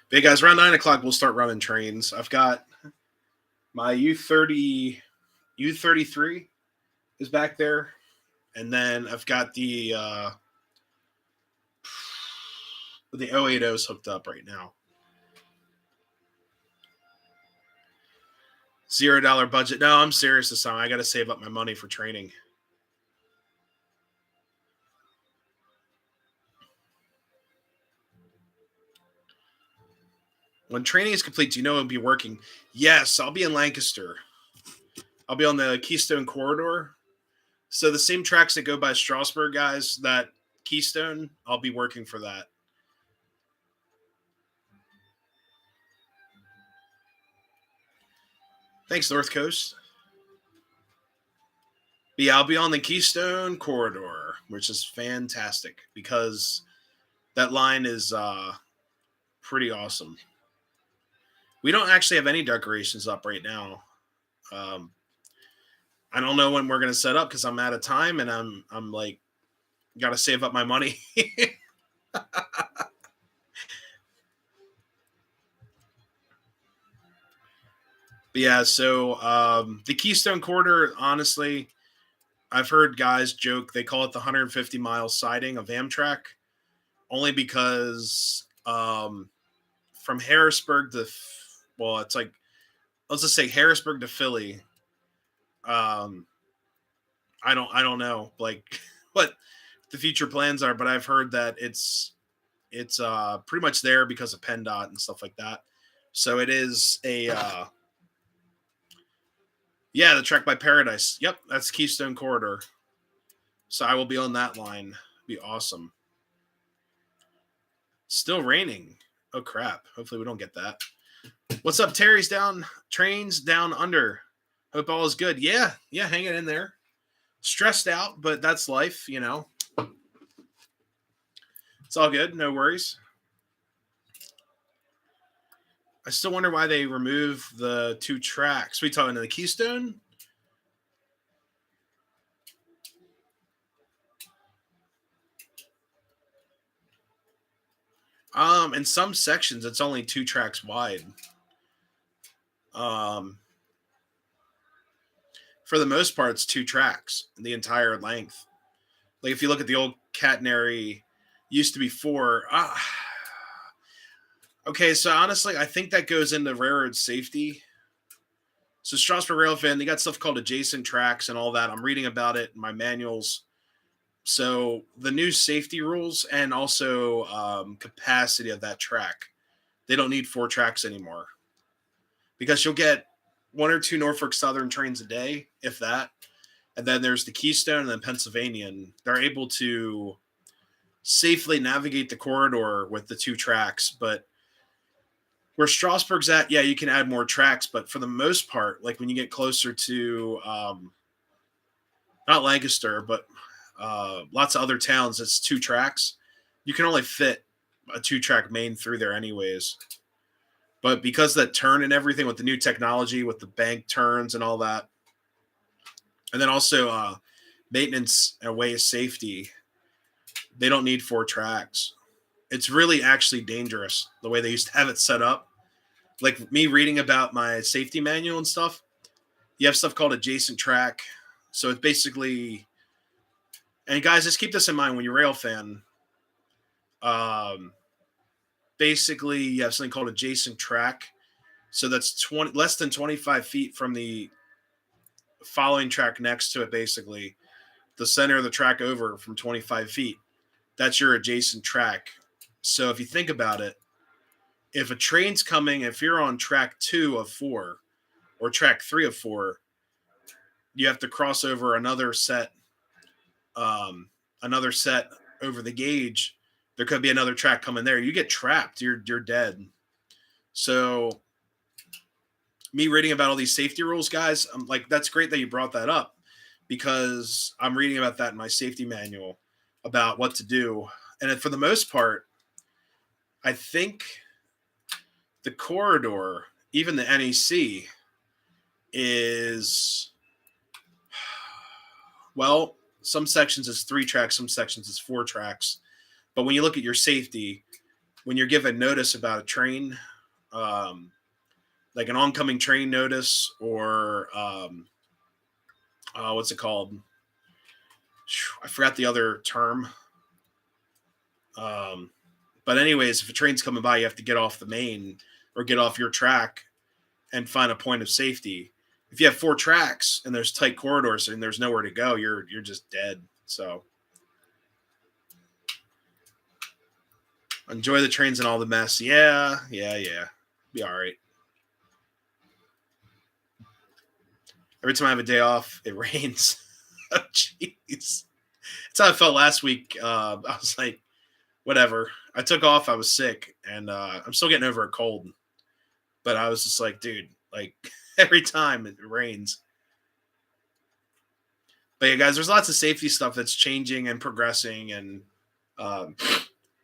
Hey guys, around 9 o'clock we'll start running trains. I've got my U33 is back there, and then I've got the 080s hooked up right now. $0 budget. No, I'm serious this time. I got to save up my money for training. When training is complete, do you know it'll be working? Yes, I'll be in Lancaster. I'll be on the Keystone Corridor. So the same tracks that go by Strasburg, guys, that Keystone, I'll be working for that. Thanks, North Coast. But yeah, I'll be on the Keystone Corridor, which is fantastic because that line is pretty awesome. We don't actually have any decorations up right now. I don't know when we're going to set up because I'm out of time and I'm like, got to save up my money. But yeah, so the Keystone Corridor, honestly, I've heard guys joke, they call it the 150-mile siding of Amtrak, only because from Harrisburg to, well, it's like, let's just say Harrisburg to Philly. I don't know like what the future plans are, but I've heard that it's pretty much there because of PennDOT and stuff like that. So it is a yeah, the Trek by Paradise. Yep, that's Keystone Corridor. So I will be on that line. Be awesome. Still raining. Oh crap. Hopefully we don't get that. What's up, Terry's down? Trains down under. Hope all is good. Yeah, hanging in there. Stressed out, but that's life, you know. It's all good. No worries. I still wonder why they remove the 2 tracks. We talking to the Keystone? In some sections, it's only 2 tracks wide. For the most part, it's 2 tracks in the entire length. Like if you look at the old catenary, used to be 4. Okay, so honestly, I think that goes into railroad safety. So Strasburg Railfan, they got stuff called adjacent tracks and all that. I'm reading about it in my manuals. So the new safety rules and also capacity of that track, they don't need 4 tracks anymore. Because you'll get 1 or 2 Norfolk Southern trains a day, if that. And then there's the Keystone and then Pennsylvanian. They're able to safely navigate the corridor with the 2 tracks. But where Strasburg's at, yeah, you can add more tracks. But for the most part, like when you get closer to not Lancaster, but lots of other towns, it's 2 tracks. You can only fit a 2-track main through there anyways. But because of that turn and everything with the new technology, with the bank turns and all that, And then also maintenance and way of safety. They don't need 4 tracks. It's really actually dangerous the way they used to have it set up. Like me reading about my safety manual and stuff, you have stuff called adjacent track. So it's basically, and guys, just keep this in mind when you're a rail fan. Basically, you have something called adjacent track. So that's less than 25 feet from the following track next to it, basically. The center of the track over from 25 feet. That's your adjacent track. So if you think about it, if a train's coming, if you're on track 2 of 4 or track 3 of 4, you have to cross over another set over the gauge. There could be another track coming there. You get trapped. You're dead. So me reading about all these safety rules, guys, I'm like, that's great that you brought that up because I'm reading about that in my safety manual about what to do. And for the most part, I think the corridor, even the NEC, is, well, some sections is 3 tracks, some sections is 4 tracks. But when you look at your safety, when you're given notice about a train, like an oncoming train notice or what's it called? I forgot the other term. But anyways, if a train's coming by, you have to get off the main or get off your track and find a point of safety. If you have 4 tracks and there's tight corridors and there's nowhere to go, you're just dead. So enjoy the trains and all the mess. Yeah. Be all right. Every time I have a day off, it rains. Oh, jeez. That's how I felt last week. I was like, whatever. I took off. I was sick, and I'm still getting over a cold. But I was just like, dude, like every time it rains. But yeah, guys, there's lots of safety stuff that's changing and progressing, and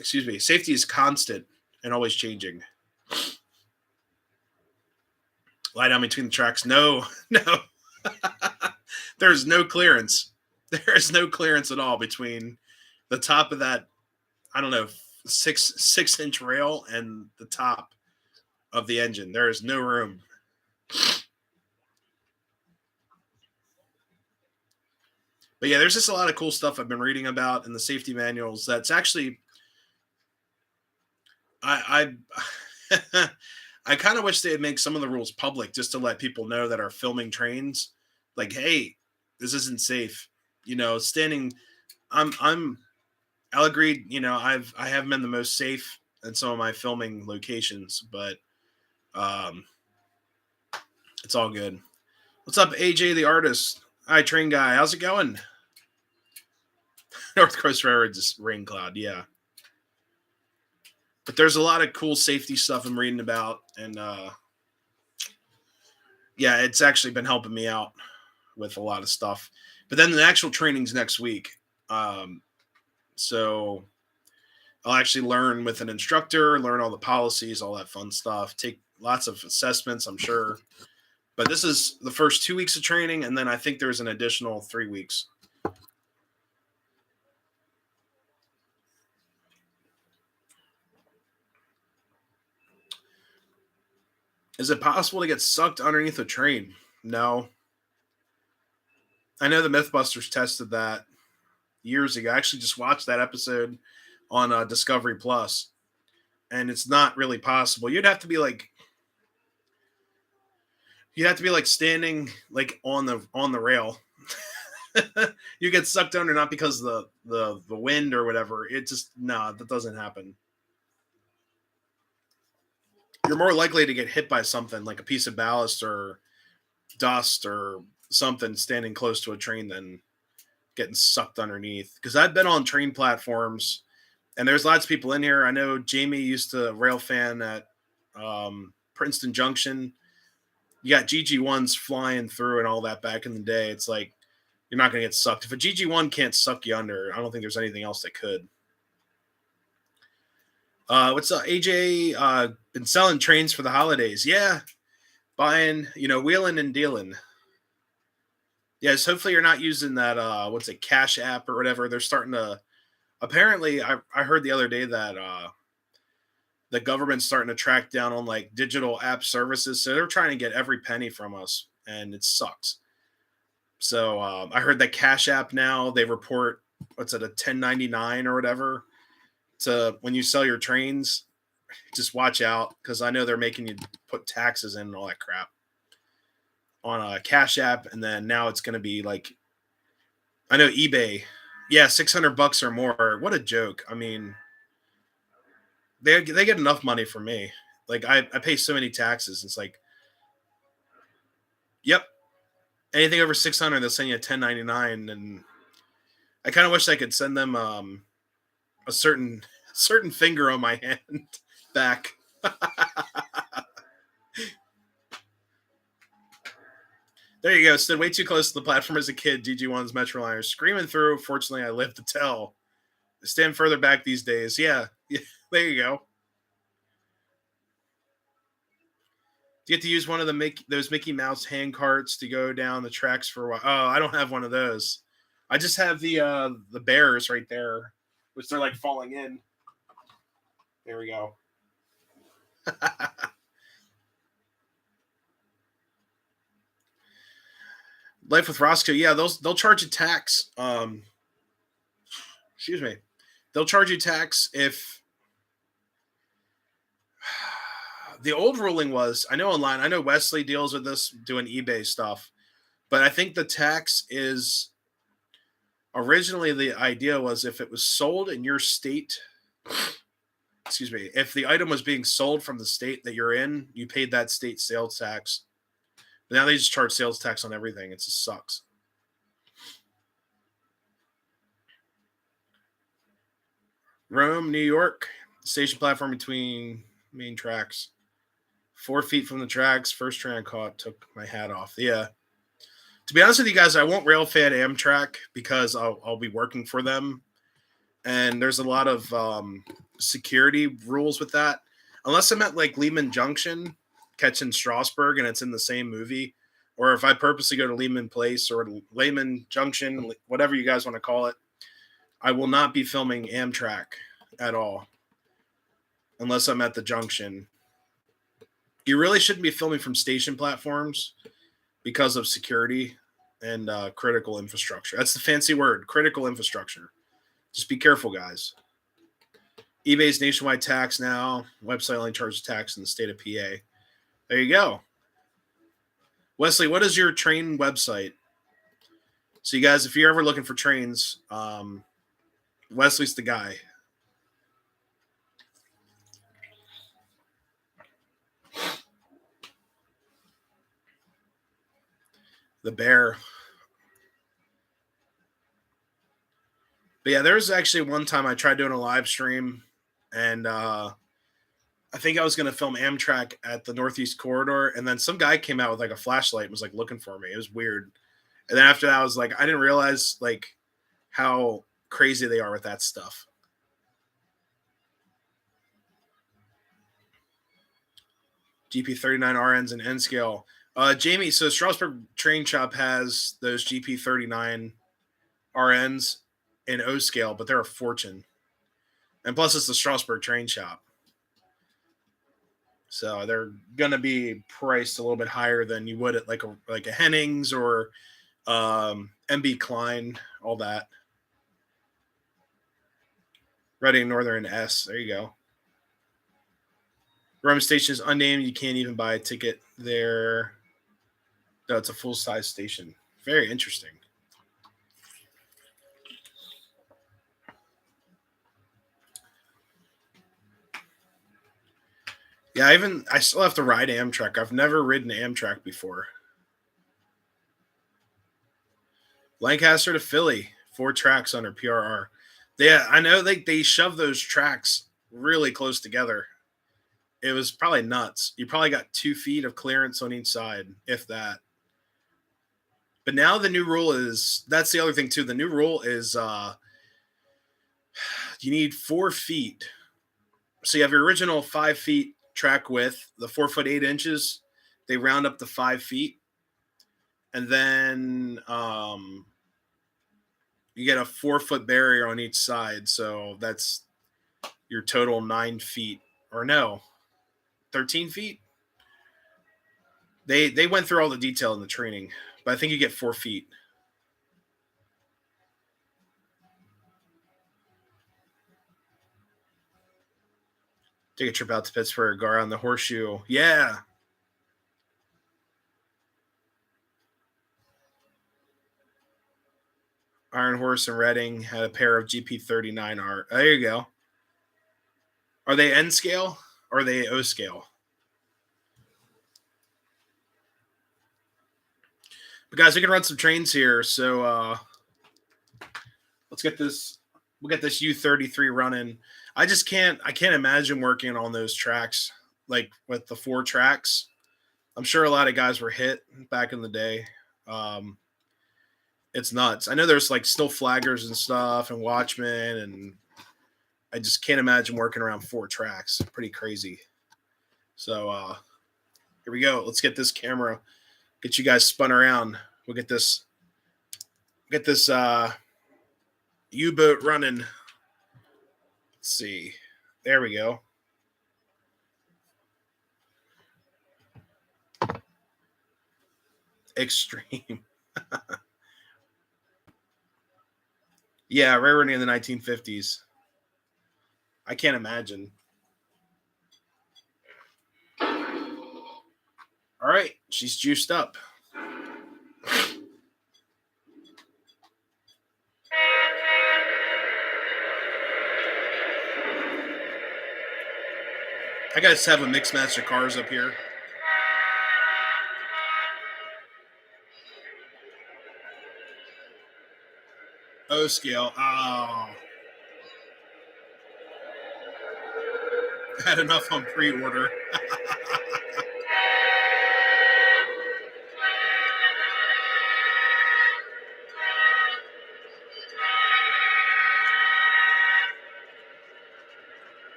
safety is constant and always changing. Lie down between the tracks. No. There's no clearance. There is no clearance at all between the top of that, I don't know, 6-inch rail and the top of the engine. There is no room. But yeah, there's just a lot of cool stuff I've been reading about in the safety manuals. That's actually, I kind of wish they'd make some of the rules public just to let people know that are filming trains, like, hey, this isn't safe. Standing, I'll agree. I haven't been the most safe in some of my filming locations, but it's all good. What's up, AJ the artist? Hi, train guy. How's it going? North Coast Railroad's rain cloud, yeah. But there's a lot of cool safety stuff I'm reading about, and yeah, it's actually been helping me out with a lot of stuff. But then the actual training's next week. So I'll actually learn with an instructor, learn all the policies, all that fun stuff, take lots of assessments, I'm sure. But this is the first 2 weeks of training, and then I think there's an additional 3 weeks. Is it possible to get sucked underneath a train? No. I know the Mythbusters tested that years ago. I actually just watched that episode on Discovery Plus, and it's not really possible. You'd have to be like standing like on the rail. You get sucked under not because of the wind or whatever. It just that doesn't happen. You're more likely to get hit by something like a piece of ballast or dust or something standing close to a train than getting sucked underneath. Because I've been on train platforms, and there's lots of people in here. I know Jamie used to rail fan at Princeton Junction. You got GG1s flying through and all that back in the day. It's like you're not going to get sucked. If a GG1 can't suck you under, I don't think there's anything else that could. What's up, AJ? Been selling trains for the holidays. Yeah. Buying, wheeling and dealing. Yes, hopefully you're not using that what's it, Cash App or whatever. They're starting to apparently I heard the other day that the government's starting to track down on like digital app services. So they're trying to get every penny from us and it sucks. So I heard that Cash App now they report what's it, a 1099 or whatever to when you sell your trains. Just watch out because I know they're making you put taxes in and all that crap on a Cash App, and then now it's going to be like I know eBay, yeah, $600 or more. What a joke! I mean, they get enough money from me. Like I pay so many taxes. It's like, yep, anything over 600, they'll send you a 1099, and I kind of wish I could send them a certain finger on my hand back. There you go. Stood way too close to the platform as a kid. DG1's Metroliner screaming through. Fortunately, I lived to tell. Stand further back these days. Yeah, yeah. There you go. Do you get to use one of those Mickey Mouse hand carts to go down the tracks for a while? Oh, I don't have one of those. I just have the bears right there, which they're like falling in. There we go. Life with Roscoe. Yeah, they'll charge you tax. Excuse me. They'll charge you tax if the old ruling was. I know online. I know Wesley deals with this doing eBay stuff, but I think the tax is originally the idea was if it was sold in your state. Excuse me. If the item was being sold from the state that you're in, you paid that state sales tax. But now they just charge sales tax on everything. It just sucks. Rome, New York, station platform between main tracks. 4 feet from the tracks. First train I caught took my hat off. Yeah. To be honest with you guys, I won't rail fan Amtrak because I'll be working for them. And there's a lot of security rules with that. Unless I'm at like Lehman Junction, catching Strasburg, and it's in the same movie. Or if I purposely go to Lehman Place or Lehman Junction, whatever you guys want to call it, I will not be filming Amtrak at all unless I'm at the junction. You really shouldn't be filming from station platforms because of security and critical infrastructure. That's the fancy word, critical infrastructure. Just be careful, guys. eBay's nationwide tax now. Website only charges tax in the state of PA. There you go. Wesley, what is your train website? So you guys, if you're ever looking for trains, Wesley's the guy. The bear. But yeah, there was actually one time I tried doing a live stream, and I think I was going to film Amtrak at the Northeast Corridor, and then some guy came out with like a flashlight and was like looking for me. It was weird. And then after that, I was like, I didn't realize like how crazy they are with that stuff. GP39 RNs and N scale. Jamie, so Strasburg Train Shop has those GP39 RNs in O scale, but they're a fortune. And plus, it's the Strasburg Train Shop. So they're going to be priced a little bit higher than you would at like a Hennings or MB Klein, all that. Reading Northern S. There you go. Rome Station is unnamed. You can't even buy a ticket there. No, it's a full-size station. Very interesting. Yeah, I still have to ride Amtrak. I've never ridden Amtrak before. Lancaster to Philly, 4 tracks under PRR. Yeah, I know they shove those tracks really close together. It was probably nuts. You probably got 2 feet of clearance on each side, if that. But now the new rule is that's the other thing too. The new rule is you need 4 feet. So you have your original 5 feet track width, the 4 foot 8 inches. They round up to 5 feet. and then you get a 4-foot barrier on each side. So that's your total 9 feet, or no, 13 feet. They went through all the detail in the training, but I think you get 4 feet. Take a trip out to Pittsburgh, go around the horseshoe. Yeah. Iron Horse and Reading had a pair of GP39 art. There you go. Are they N scale or are they O scale? But guys, we can run some trains here. So let's get this. We'll get this U33 running. I can't imagine working on those tracks, like with the 4 tracks. I'm sure a lot of guys were hit back in the day. It's nuts. I know there's like still flaggers and stuff and watchmen, and I just can't imagine working around 4 tracks. Pretty crazy. So here we go. Let's get this camera, get you guys spun around. We'll get this U-boat running. Let's see. There we go. Extreme. Yeah, railroading in the 1950s. I can't imagine. All right, she's juiced up. I gotta have a mix master cars up here. O scale. Oh. Had enough on pre-order.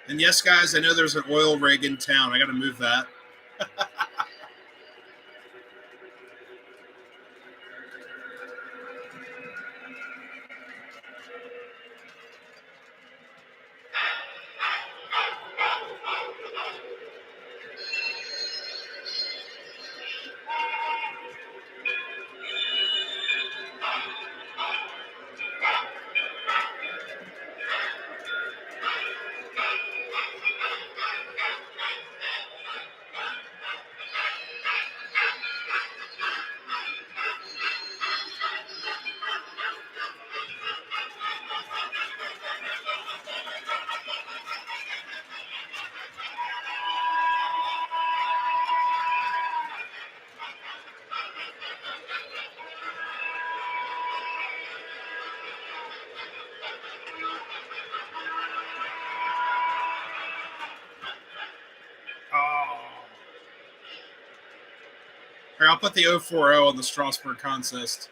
And yes, guys, I know there's an oil rig in town. I got to move that. Here, I'll put the 040 on the Strasbourg consist.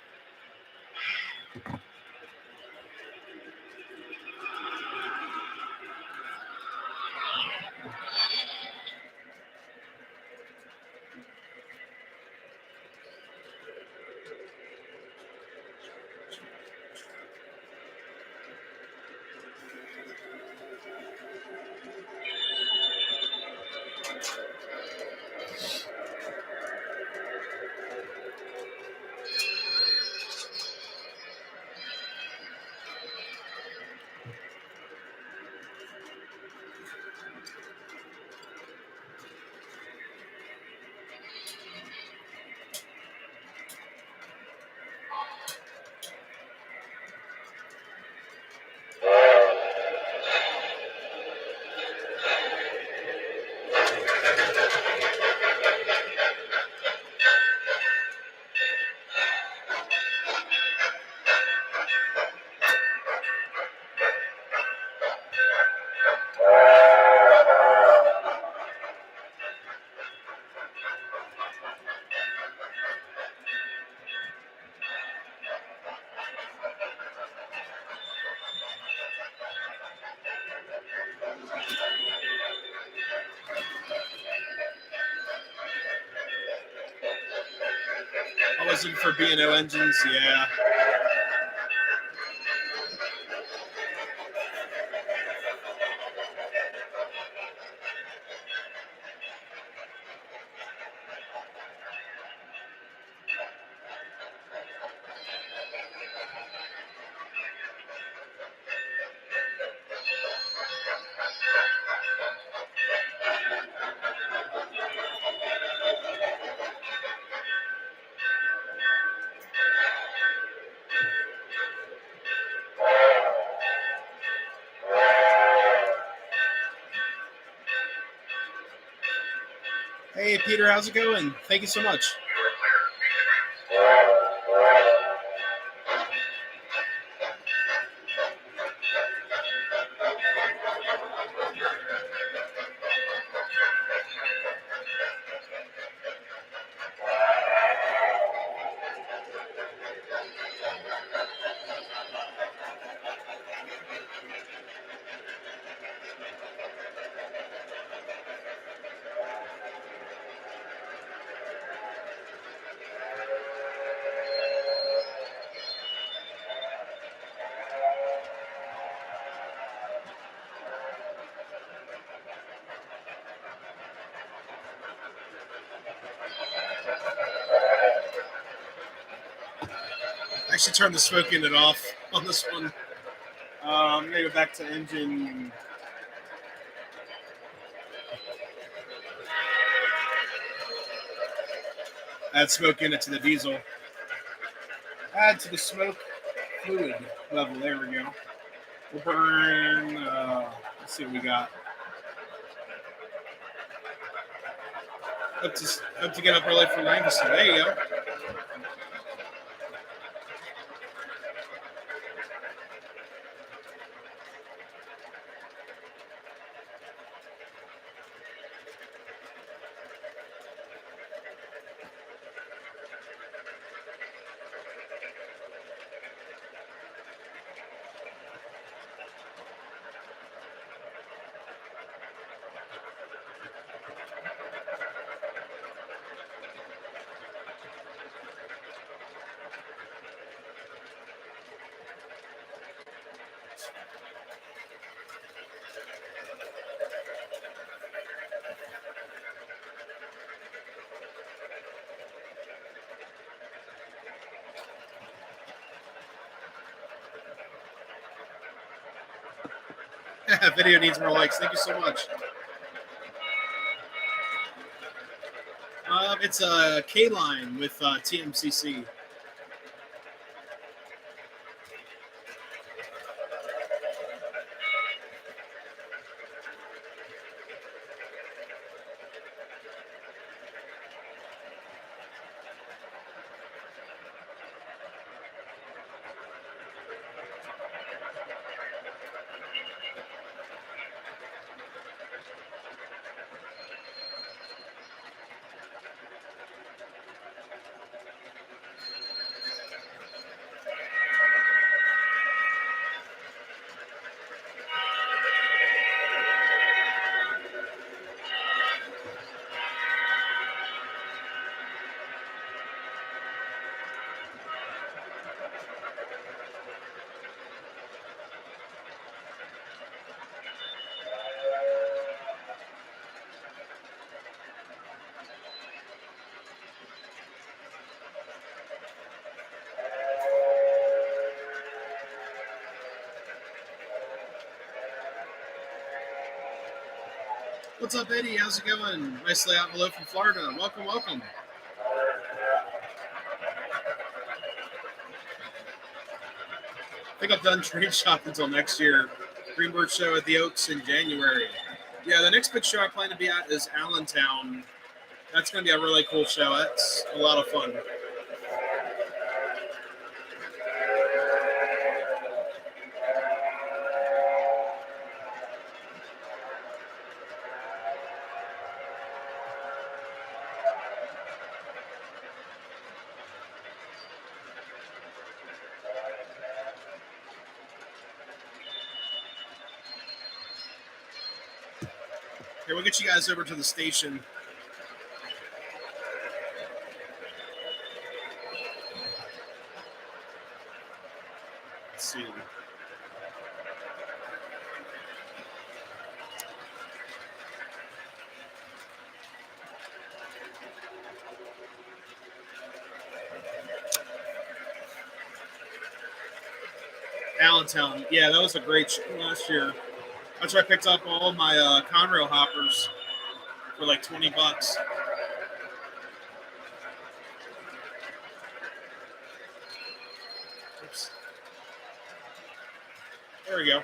I was looking for B&O engines, yeah. Hey, Peter, how's it going? Thank you so much. I should turn the smoke unit off on this one. I'm going to go back to engine. Add smoke unit to the diesel. Add to the smoke fluid level. There we go. We'll burn. Let's see what we got. Hope to get up early for Lancaster. There you go. Video needs more likes. Thank you so much. It's a K-line with TMCC. What's up, Eddie? How's it going? Nice layout below from Florida. Welcome, welcome. I think I'm done trade shop until next year. Greenberg show at the Oaks in January. Yeah, the next big show I plan to be at is Allentown. That's going to be a really cool show. That's a lot of fun. Here, we'll get you guys over to the station. see. Allentown. Yeah, that was a great show last year. That's where I picked up all my Conrail hoppers for like $20. Oops. There we go.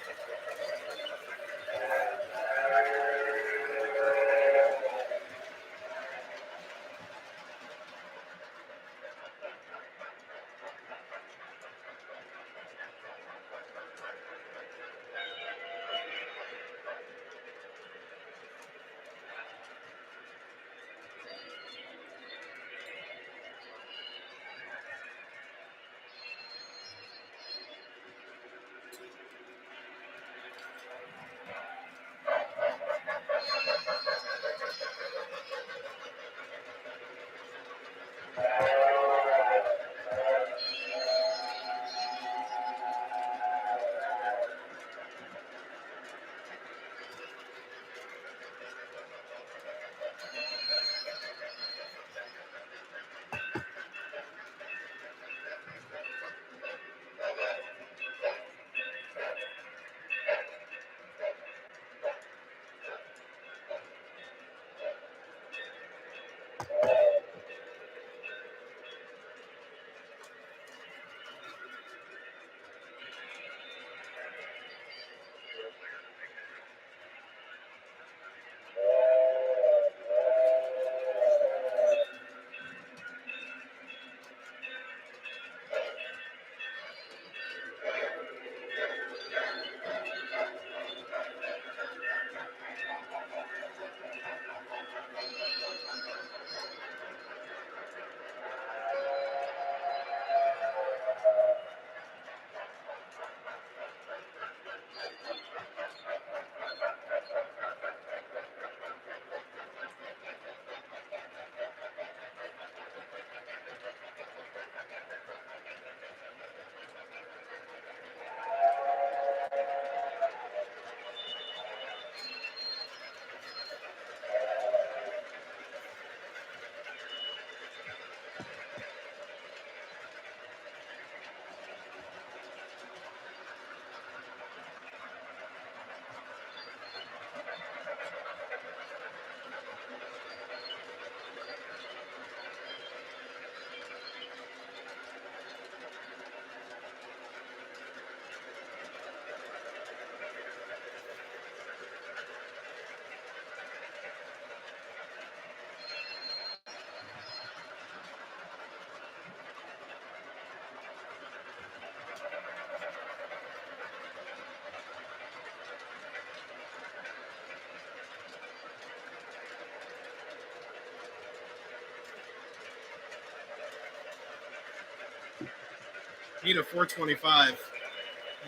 Need a 425.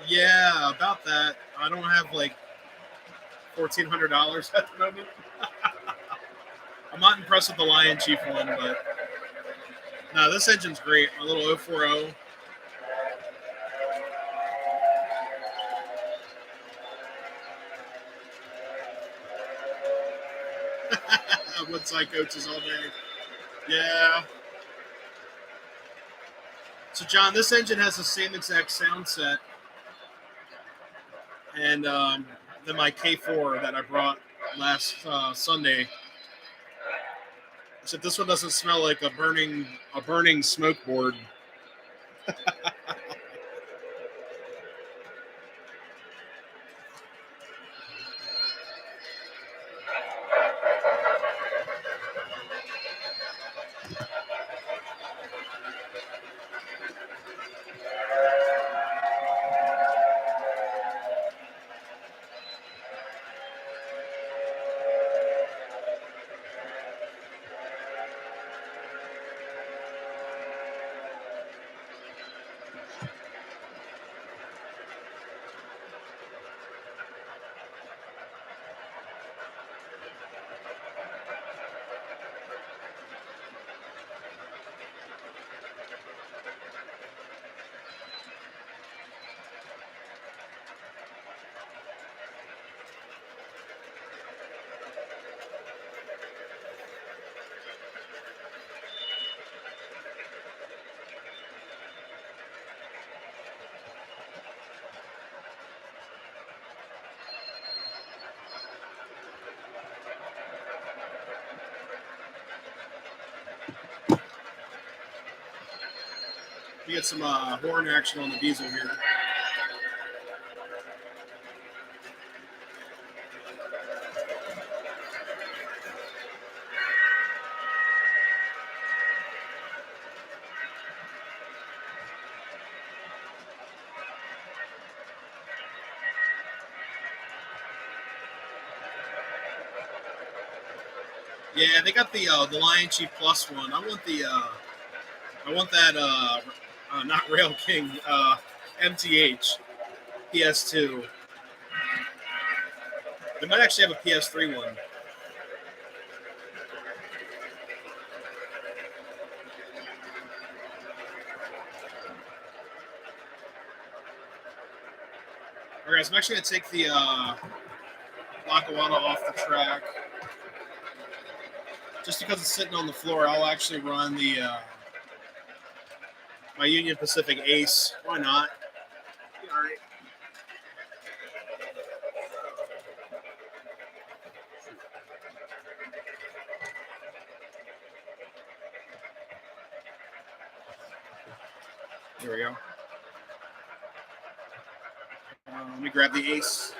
Yeah, about that. I don't have like $1,400 at the moment. I'm not impressed with the Lion Chief one, but no, this engine's great. My little 040. Woodside coaches all day. Yeah. So, John, this engine has the same exact sound set, and then my K4 that I brought last Sunday. Except this one doesn't smell like a burning smoke board. We get some horn action on the diesel here. Yeah, they got the Lion Chief Plus one. I want that not Rail King MTH PS2. They might actually have a PS3 one. Alright, guys, I'm actually going to take the Lackawanna off the track. Just because it's sitting on the floor, I'll actually run the my Union Pacific Ace. Why not? All right. There we go. Let me grab the Ace.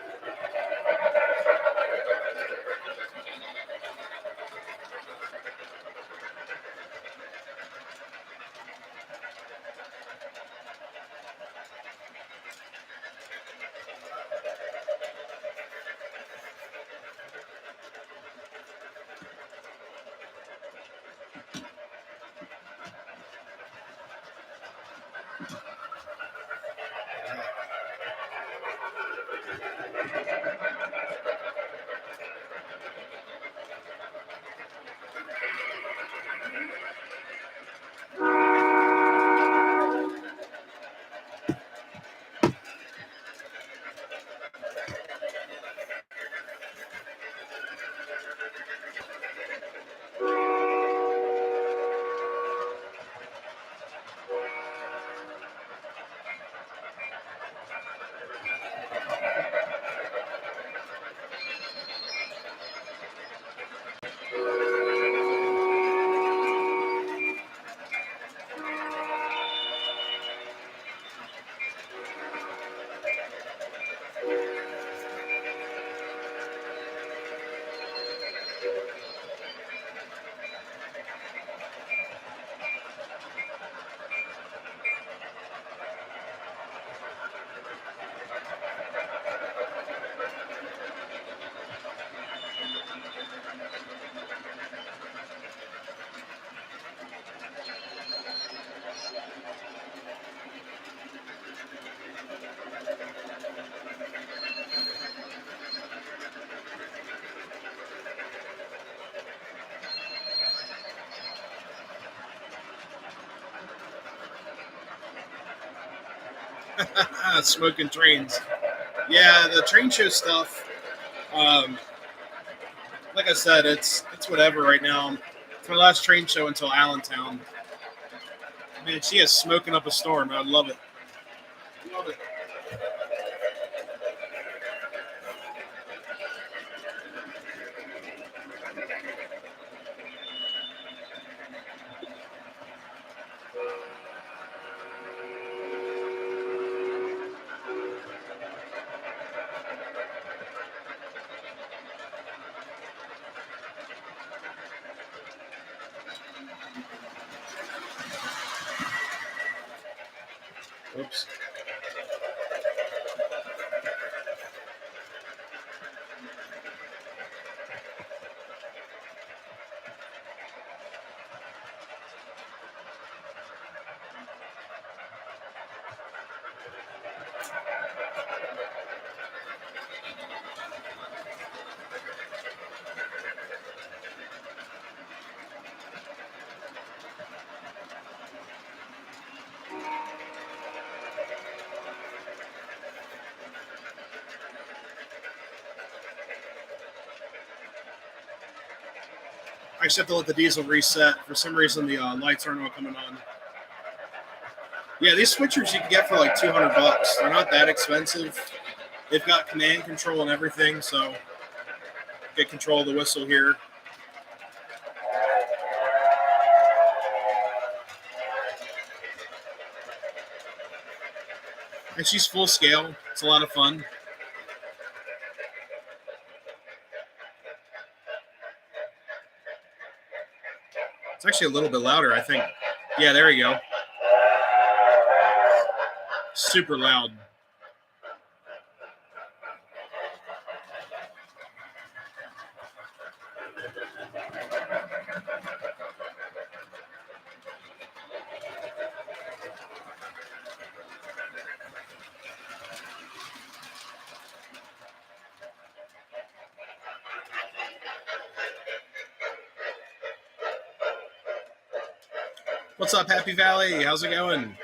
Smoking trains. Yeah, the train show stuff. Like I said, it's whatever right now. It's my last train show until Allentown. Man, she is smoking up a storm. I love it. Love it. Oops. I just have to let the diesel reset. For some reason, the lights aren't all coming on. Yeah, these switchers you can get for like $200. They're not that expensive. They've got command control and everything, so get control of the whistle here. And she's full scale. It's a lot of fun. It's actually a little bit louder, I think. Yeah, there you go. Super loud. What's up, Happy Valley? How's it going?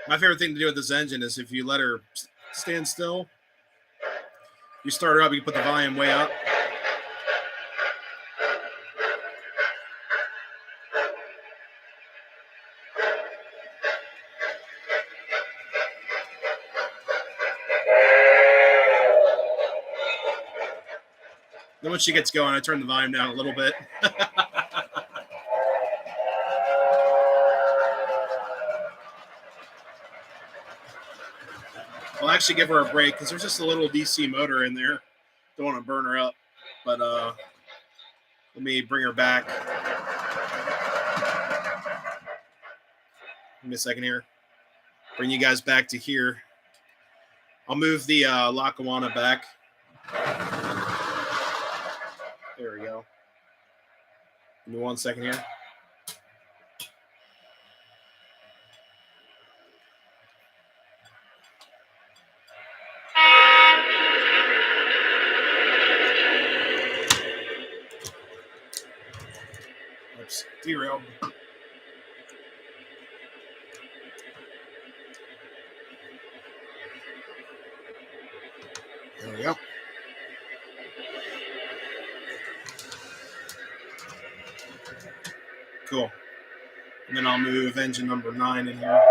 My favorite thing to do with this engine is if you let her stand still, you start her up, you can put the volume way up. Then once she gets going, I turn the volume down a little bit. I'll actually give her a break because there's just a little DC motor in there. Don't want to burn her up, but let me bring her back. Give me a second here. Bring you guys back to here. I'll move the Lackawanna back. There we go. Give me 1 second here. Oops, derailed. There we go. Cool. And then I'll move engine number 9 in here.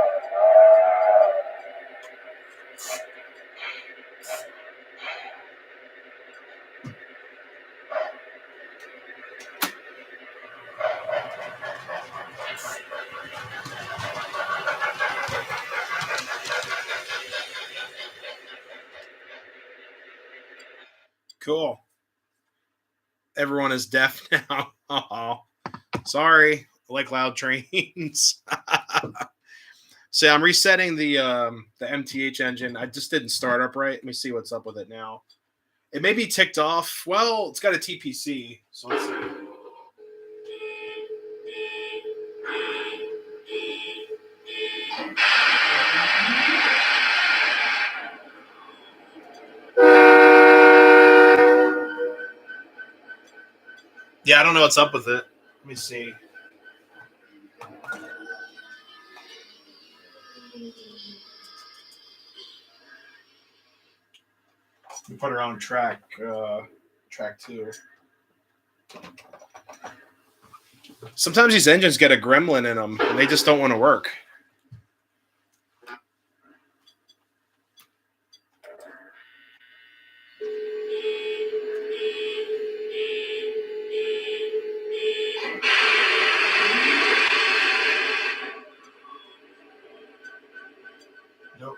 Cool. Everyone is deaf now. Oh, sorry. I like loud trains. So I'm resetting the MTH engine. I just didn't start up right. Let me see what's up with it now. It may be ticked off. Well, it's got a TPC. So let's see. Yeah, I don't know what's up with it. Let me see. Let me put her on track 2. Sometimes these engines get a gremlin in them, and they just don't want to work. Nope.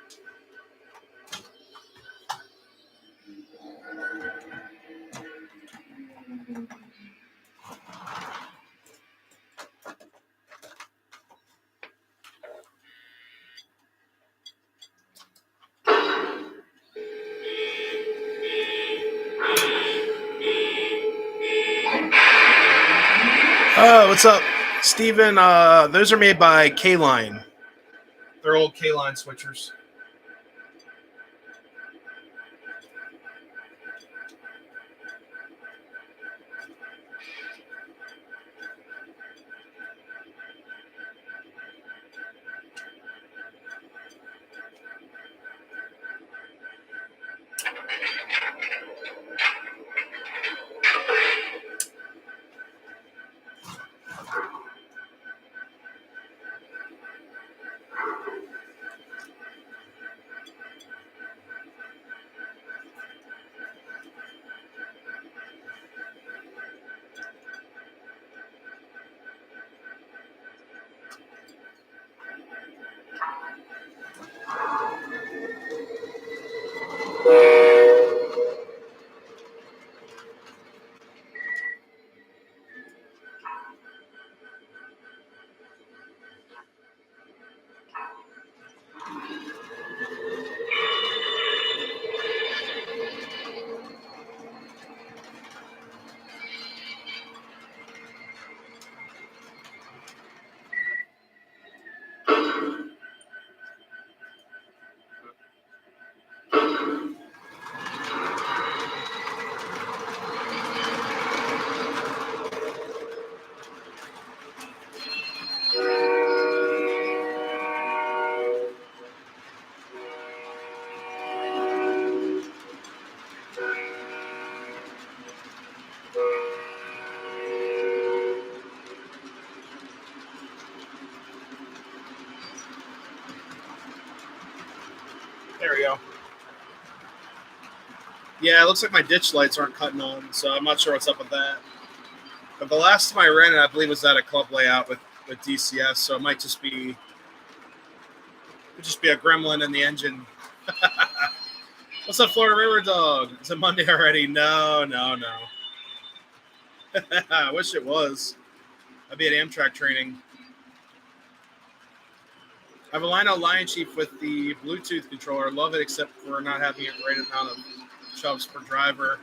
Oh, what's up, Steven? Those are made by K-Line. They're old K-Line switchers. Yeah, it looks like my ditch lights aren't cutting on, so I'm not sure what's up with that. But the last time I ran it, I believe, was at a club layout with DCS, so it might just be a gremlin in the engine. What's up, Florida River Dog? Is it Monday already? No. I wish it was. I'd be at Amtrak training. I have a Lino Lion Chief with the Bluetooth controller. Love it, except for not having it right amount of chuffs per driver.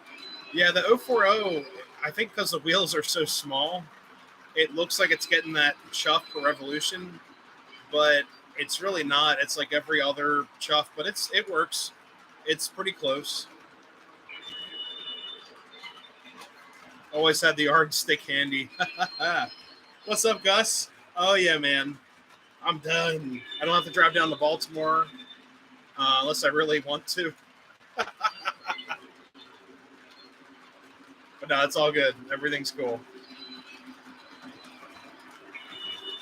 Yeah, the 040, I think because the wheels are so small, it looks like it's getting that chuff per revolution, but it's really not. It's like every other chuff, but it works. It's pretty close. Always had the yardstick handy. What's up, Gus? Oh, yeah, man. I'm done. I don't have to drive down to Baltimore unless I really want to. But no, it's all good. Everything's cool.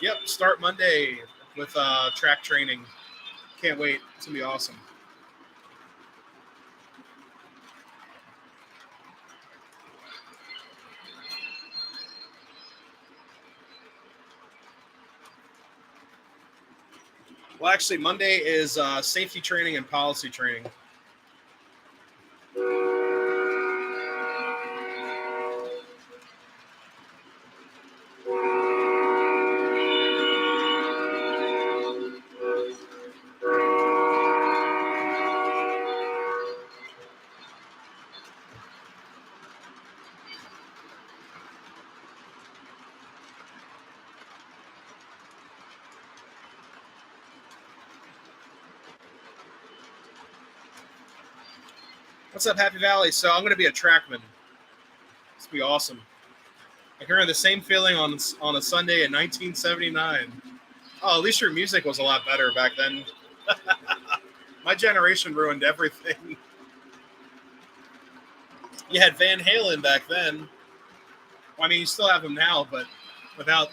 Yep, start Monday with track training. Can't wait. It's going to be awesome. Well, actually, Monday is safety training and policy training. What's up, Happy Valley? So I'm going to be a trackman. It's going to be awesome. I can hear the same feeling on a Sunday in 1979. Oh, at least your music was a lot better back then. My generation ruined everything. You had Van Halen back then. Well, I mean, you still have him now, but without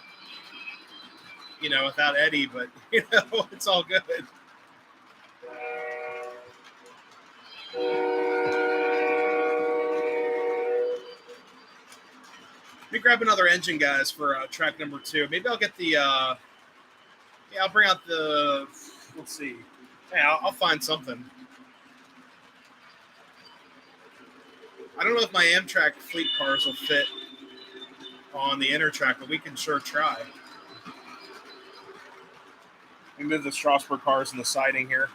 Eddie. But it's all good. Let me grab another engine, guys, for track number 2. Maybe I'll get the. I'll bring out the. Let's see. Yeah, I'll find something. I don't know if my Amtrak fleet cars will fit on the inner track, but we can sure try. We move the Strasbourg cars in the siding here.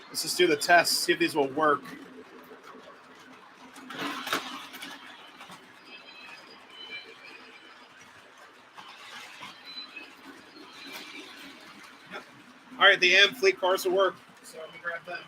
Let's just do the test, see if these will work. All right, the AM fleet cars will work. So let me grab them.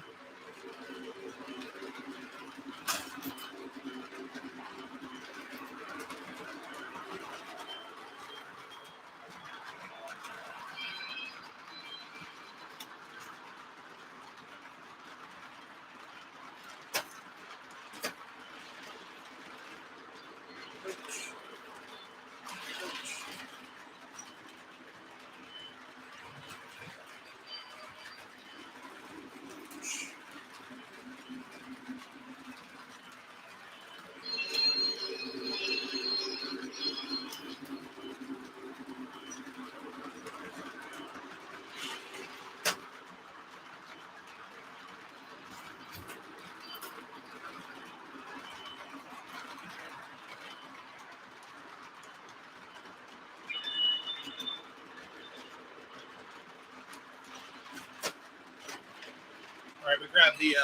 All right, we grab the.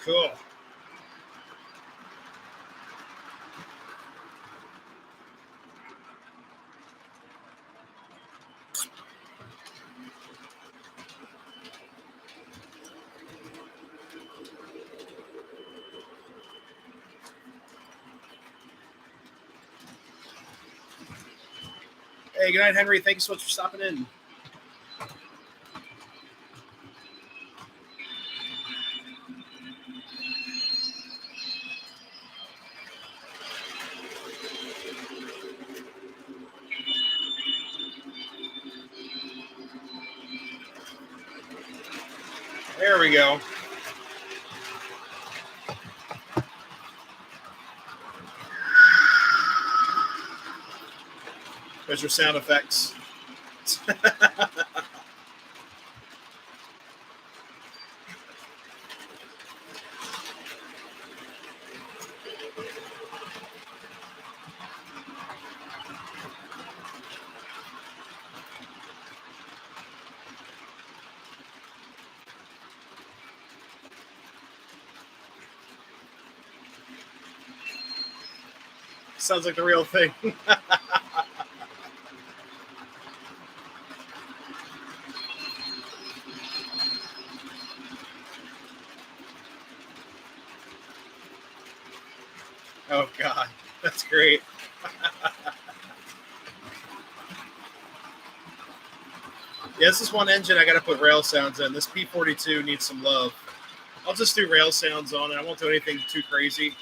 Cool. Hey, good night, Henry. Thank you so much for stopping in. There we go. There's your sound effects. Sounds like the real thing. Oh, God. That's great. Yeah, this is one engine I got to put rail sounds in. This P42 needs some love. I'll just do rail sounds on it. I won't do anything too crazy.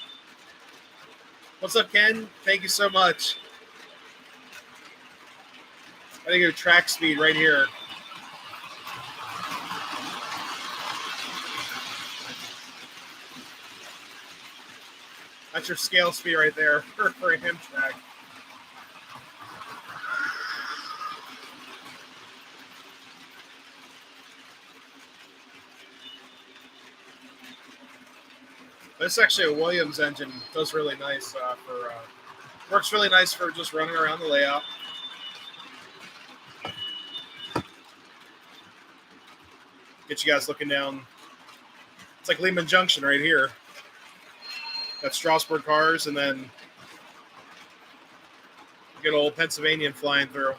What's up, Ken? Thank you so much. I think your track speed right here. That's your scale speed right there for a hem track. This is actually a Williams engine. Does really nice works really nice for just running around the layout. Get you guys looking down. It's like Lehman Junction right here. Got Strasbourg cars, and then good old Pennsylvanian flying through.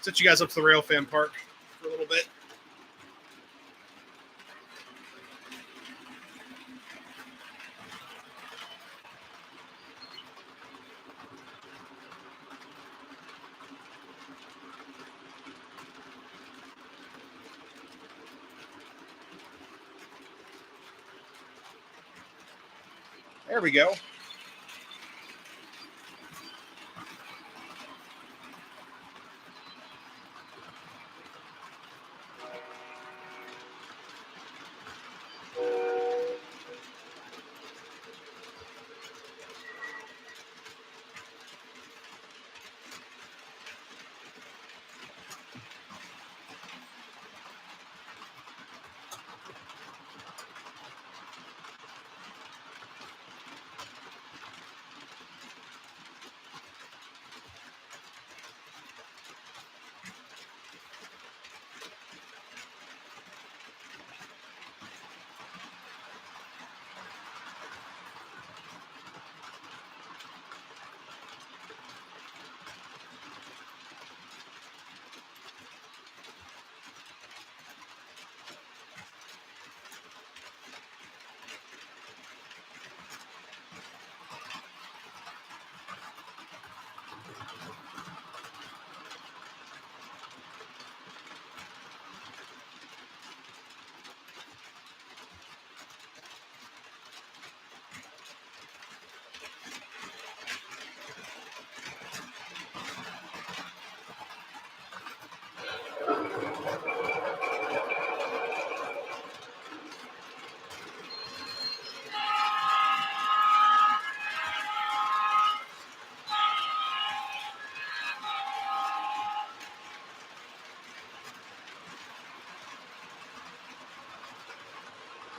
Set you guys up to the Railfan Park for a little bit. There we go.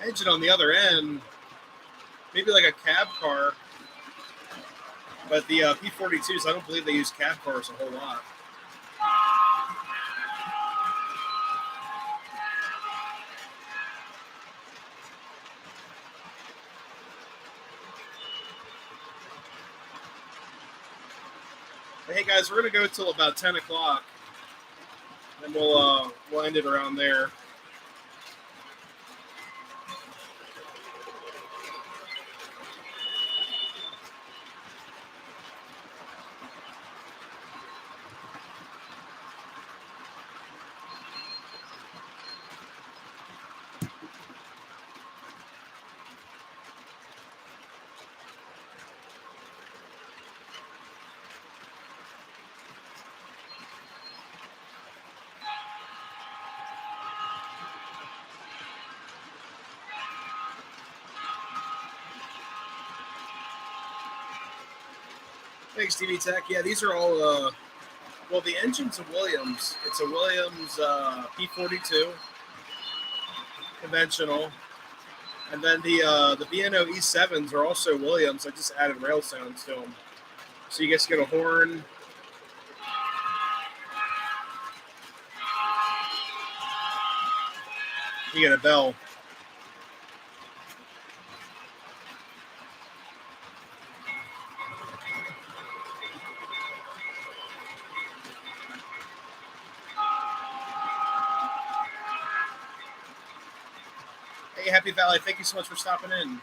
engine on the other end, maybe like a cab car. But the P-42s, I don't believe they use cab cars a whole lot. But hey guys, we're gonna go till about 10 o'clock, and we'll end it around there. Thanks, TV Tech. Yeah, these are all, well, the engine's a Williams. It's a Williams P-42 conventional. And then the B&O E7s are also Williams. I just added rail sounds to them. So you guys get a horn. You get a bell. Hey, Happy Valley, thank you so much for stopping in.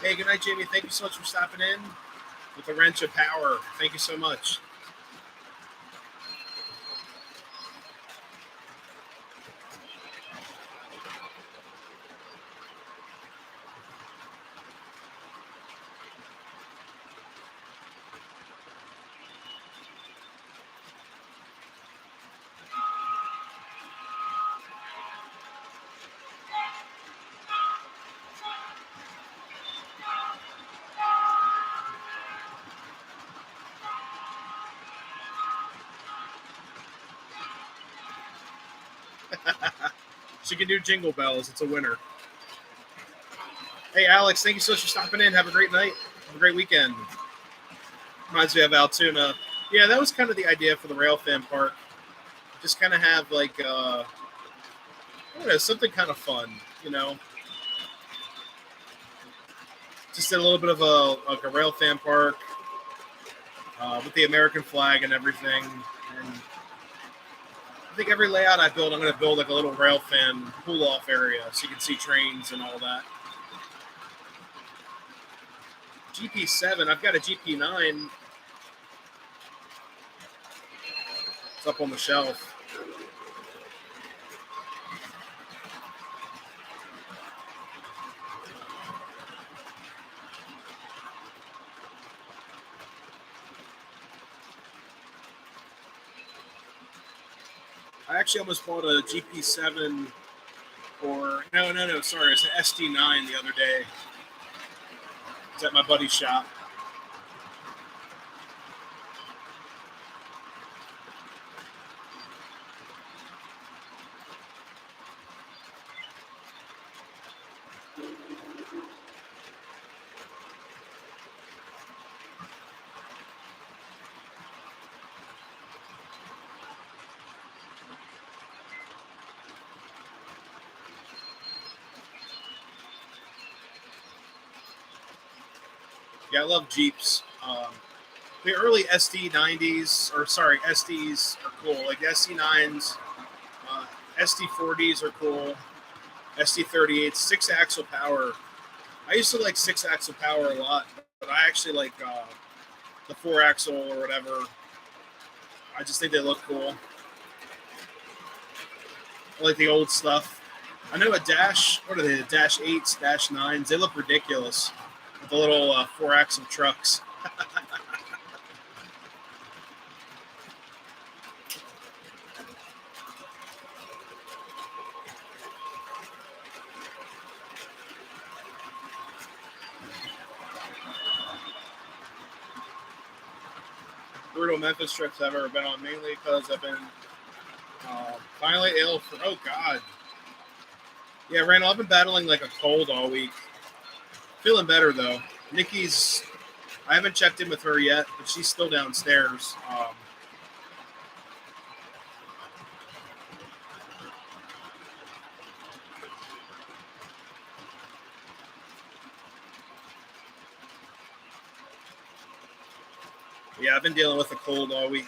Hey, good night, Jamie. Thank you so much for stopping in with the wrench of power. Thank you so much. She can do jingle bells. It's a winner. Hey, Alex, thank you so much for stopping in. Have a great night. Have a great weekend. Reminds me of Altoona. Yeah, that was kind of the idea for the Railfan Park. Just kind of have like, I don't know, something kind of fun, you know. Just did a little bit of a Railfan Park with the American flag and everything. And I think every layout I build, I'm going to build like a little Railfan pull-off area so you can see trains and all that. GP7, I've got a GP9. It's up on the shelf. I actually almost bought a GP7 or no, sorry, it's an SD9 the other day. It's at my buddy's shop. Yeah, I love Jeeps. The early SDs are cool. Like the SD9s, SD40s are cool. SD38s, 6-axle power. I used to like 6-axle power a lot, but I actually like the 4-axle or whatever. I just think they look cool. I like the old stuff. I know a Dash, what are they, the Dash 8s, Dash 9s? They look ridiculous with the little 4-axle trucks. Brutal Memphis trips I've ever been on, mainly because I've been finally ill for, oh God. Yeah, Randall, I've been battling like a cold all week. Feeling better though. Nikki's, I haven't checked in with her yet, but she's still downstairs. Yeah, I've been dealing with a cold all week.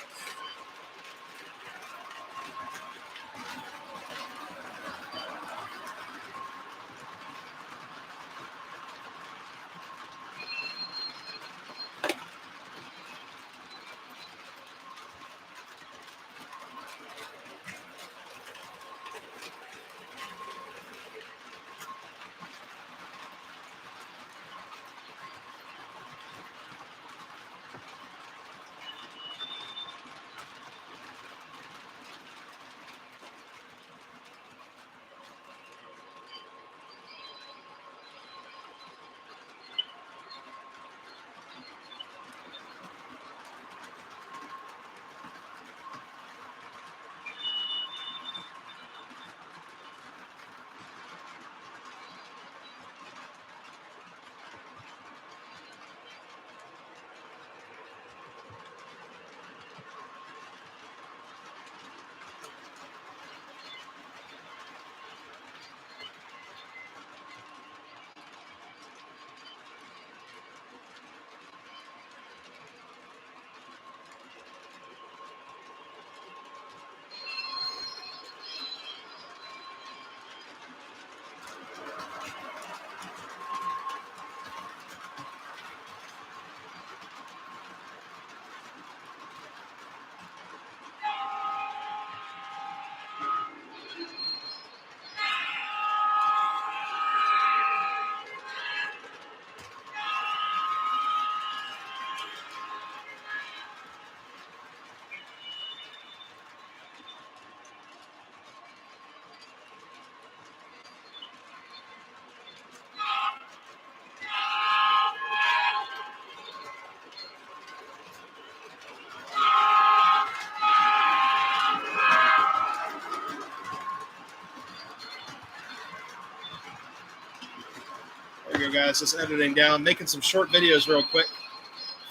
There you go, guys. Just editing down, making some short videos real quick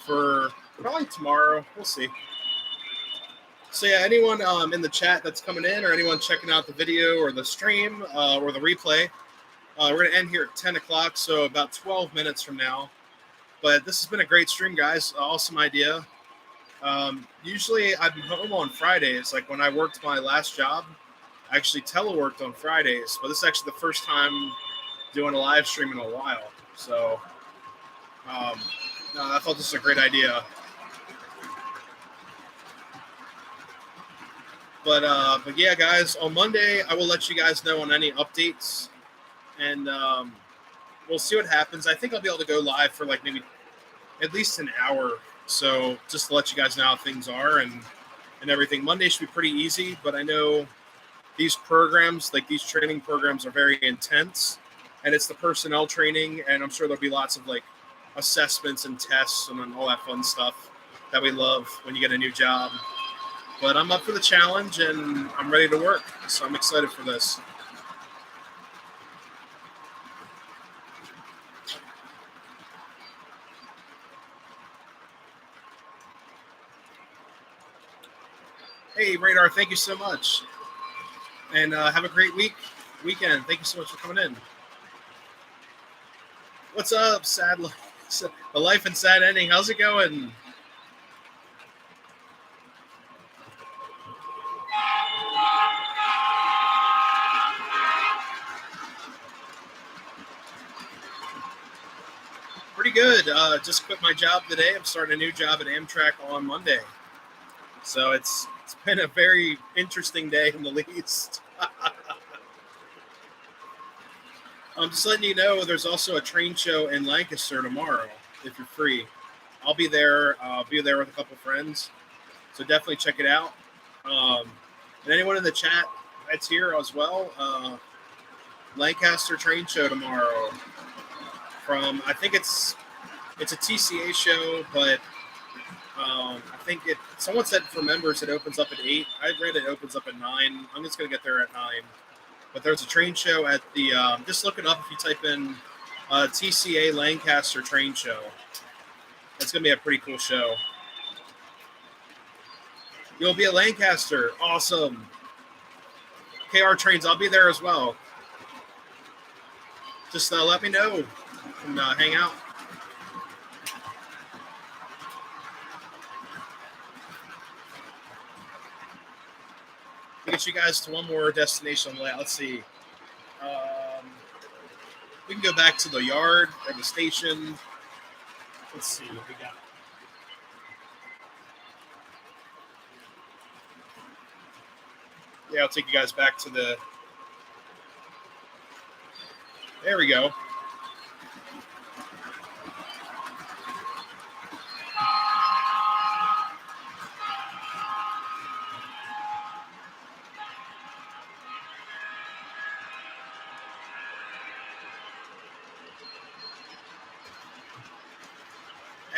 for probably tomorrow. We'll see. So yeah, anyone in the chat that's coming in or anyone checking out the video or the stream or the replay, we're going to end here at 10 o'clock, so about 12 minutes from now. But this has been a great stream, guys. Awesome idea. Usually I'm home on Fridays. Like when I worked my last job, I actually teleworked on Fridays. But this is actually the first time doing a live stream in a while. So no, I thought this was a great idea. But yeah, guys, on Monday, I will let you guys know on any updates. And we'll see what happens. I think I'll be able to go live for like maybe at least an hour. So just to let you guys know how things are and everything. Monday should be pretty easy, but I know these programs, like these training programs, are very intense. And it's the personnel training, and I'm sure there'll be lots of like assessments and tests and all that fun stuff that we love when you get a new job. But I'm up for the challenge, and I'm ready to work. So I'm excited for this. Hey, Radar, thank you so much. And have a great weekend. Thank you so much for coming in. What's up, Sadler? So, the Life and Sad Ending. How's it going? Pretty good. Just quit my job today. I'm starting a new job at Amtrak on Monday. So it's been a very interesting day in the least. I'm just letting you know there's also a train show in Lancaster tomorrow if you're free. I'll be there. I'll be there with a couple friends. So definitely check it out. And anyone in the chat that's here as well, Lancaster train show tomorrow. From I think it's a TCA show, but I think someone said for members it opens up at 8. I read it opens up at 9. I'm just gonna get there at 9. But there's a train show at the just look it up if you type in TCA Lancaster train show. It's gonna be a pretty cool show. You'll be at Lancaster. Awesome. KR Trains, I'll be there as well. Just let me know and hang out. Get you guys to one more destination. Let's see. We can go back to the yard or the station. Let's see what we got. Yeah, I'll take you guys back to the... There we go.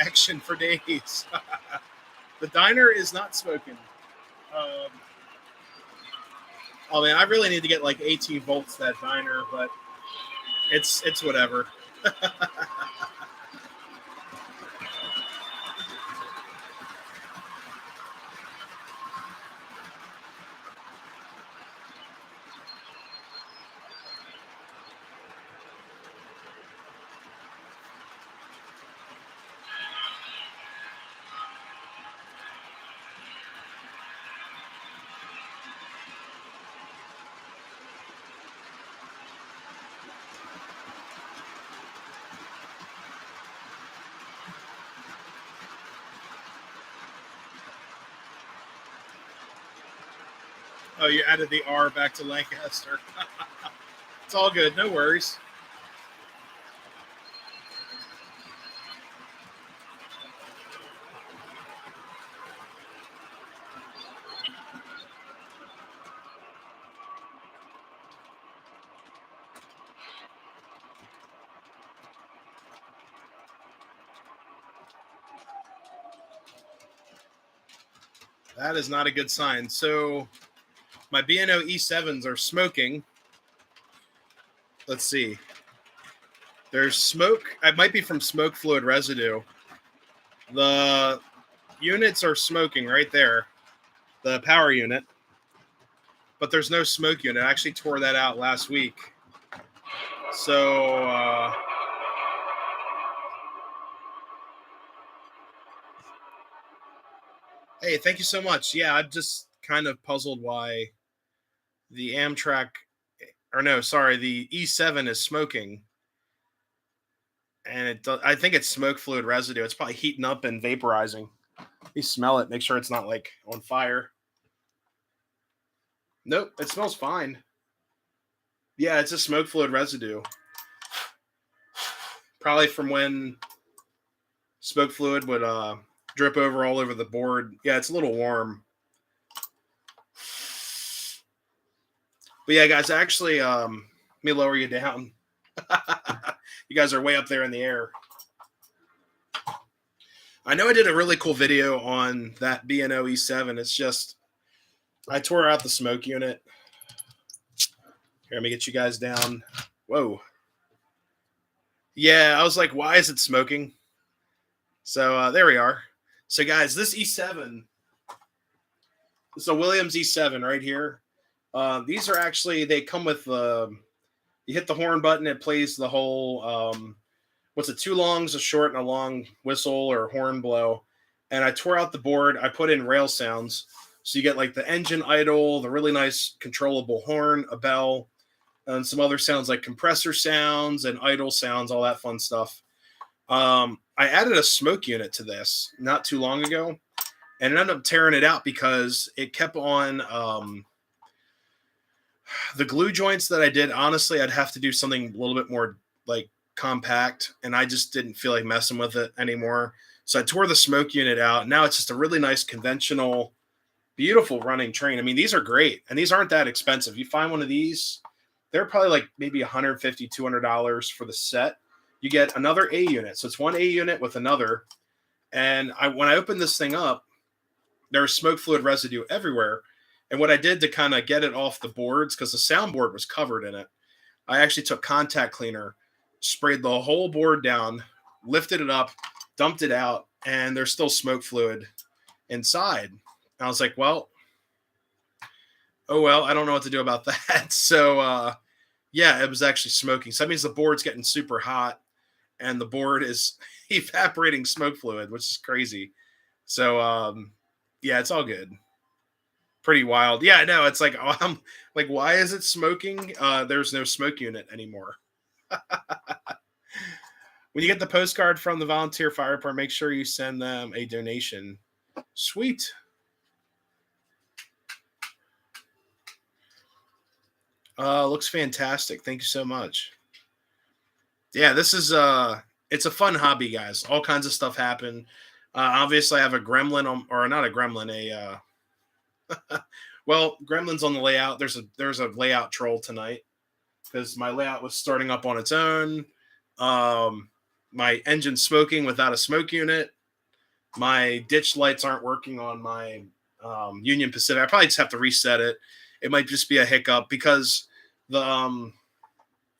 Action for days. The diner is not smoking. Oh man, I really need to get like 18 volts that diner, but it's whatever. Oh, you added the R back to Lancaster. It's all good. No worries. That is not a good sign. So my B&O E7s are smoking. Let's see. There's smoke. It might be from smoke fluid residue. The units are smoking right there. The power unit. But there's no smoke unit. I actually tore that out last week. So... Hey, thank you so much. Yeah, I'm just kind of puzzled why the Amtrak, the E7 is smoking. And I think it's smoke fluid residue. It's probably heating up and vaporizing. You smell it. Make sure it's not like on fire. Nope, it smells fine. Yeah, it's a smoke fluid residue. Probably from when smoke fluid would drip over all over the board. Yeah, it's a little warm. But yeah, guys, actually, let me lower you down. You guys are way up there in the air. I know I did a really cool video on that B&O E7. It's just, I tore out the smoke unit. Here, let me get you guys down. Whoa. Yeah, I was like, why is it smoking? So there we are. So guys, this E7, this is a Williams E7 right here. These are actually, they come with, you hit the horn button, it plays the whole what's it, two longs, a short, and a long whistle or horn blow. And I tore out the board. I put in rail sounds. So you get like the engine idle, the really nice controllable horn, a bell, and some other sounds like compressor sounds and idle sounds, all that fun stuff. I added a smoke unit to this not too long ago and ended up tearing it out because it kept on the glue joints that I did. Honestly, I'd have to do something a little bit more like compact, and I just didn't feel like messing with it anymore. So I tore the smoke unit out. Now it's just a really nice conventional, beautiful running train. I mean, these are great, and these aren't that expensive. You find one of these, they're probably like maybe $150, $200 for the set. You get another A unit. So it's one A unit with another. And when I opened this thing up, there was smoke fluid residue everywhere. And what I did to kind of get it off the boards, because the soundboard was covered in it, I actually took contact cleaner, sprayed the whole board down, lifted it up, dumped it out, and there's still smoke fluid inside. And I was like, well, I don't know what to do about that. So, yeah, it was actually smoking. So that means the board's getting super hot, and the board is evaporating smoke fluid, which is crazy. So, yeah, it's all good. Pretty wild. Yeah, I know. It's like, I'm like, why is it smoking? There's no smoke unit anymore. When you get the postcard from the volunteer fire department, make sure you send them a donation. Sweet. Looks fantastic. Thank you so much. Yeah, this is it's a fun hobby, guys. All kinds of stuff happen. Obviously, I have a gremlin or not a gremlin, well, gremlin's on the layout. There's a layout troll tonight because my layout was starting up on its own. My engine smoking without a smoke unit. My ditch lights aren't working on my Union Pacific. I probably just have to reset it. It might just be a hiccup because the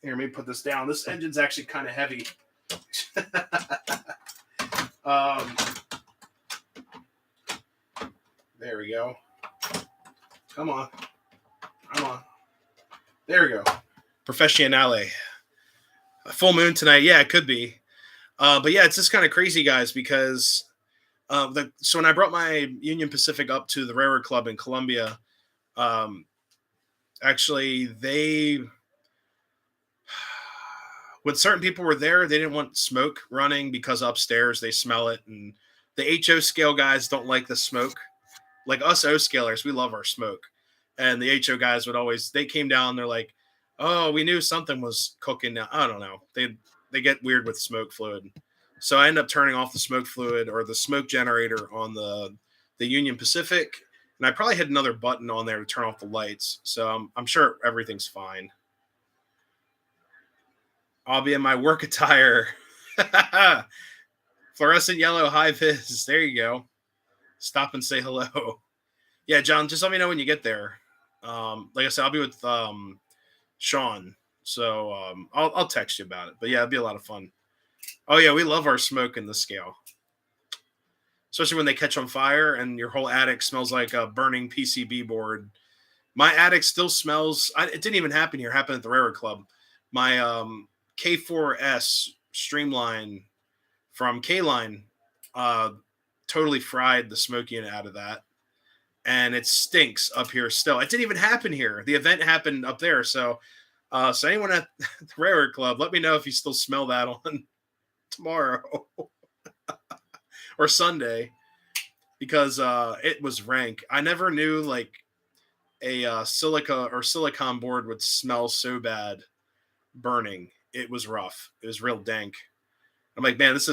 here, let me put this down. This engine's actually kind of heavy. There we go. Come on. There we go. Professionale. A full moon tonight. Yeah, it could be. But yeah, it's just kind of crazy, guys, because so when I brought my Union Pacific up to the Railroad Club in Columbia, actually when certain people were there, they didn't want smoke running because upstairs they smell it, and the HO scale guys don't like the smoke. Like us O scalers, we love our smoke, and the HO guys they came down. They're like, "Oh, we knew something was cooking now." I don't know. They get weird with smoke fluid, so I end up turning off the smoke fluid or the smoke generator on the Union Pacific, and I probably had another button on there to turn off the lights. So I'm sure everything's fine. I'll be in my work attire. Fluorescent yellow high vis. There you go. Stop and say hello. Yeah, John, just let me know when you get there. Like I said, I'll be with Sean. So I'll text you about it. But yeah, it'll be a lot of fun. Oh yeah, we love our smoke in the scale. Especially when they catch on fire and your whole attic smells like a burning PCB board. My attic still smells. It didn't even happen here. It happened at the Railroad Club. My K4S Streamline from K-Line totally fried the smoke unit out of that. And it stinks up here still. It didn't even happen here. The event happened up there. So anyone at the Railroad Club, let me know if you still smell that on tomorrow or Sunday, because it was rank. I never knew like a silica or silicon board would smell so bad burning. It was rough. It was real dank. I'm like, man, this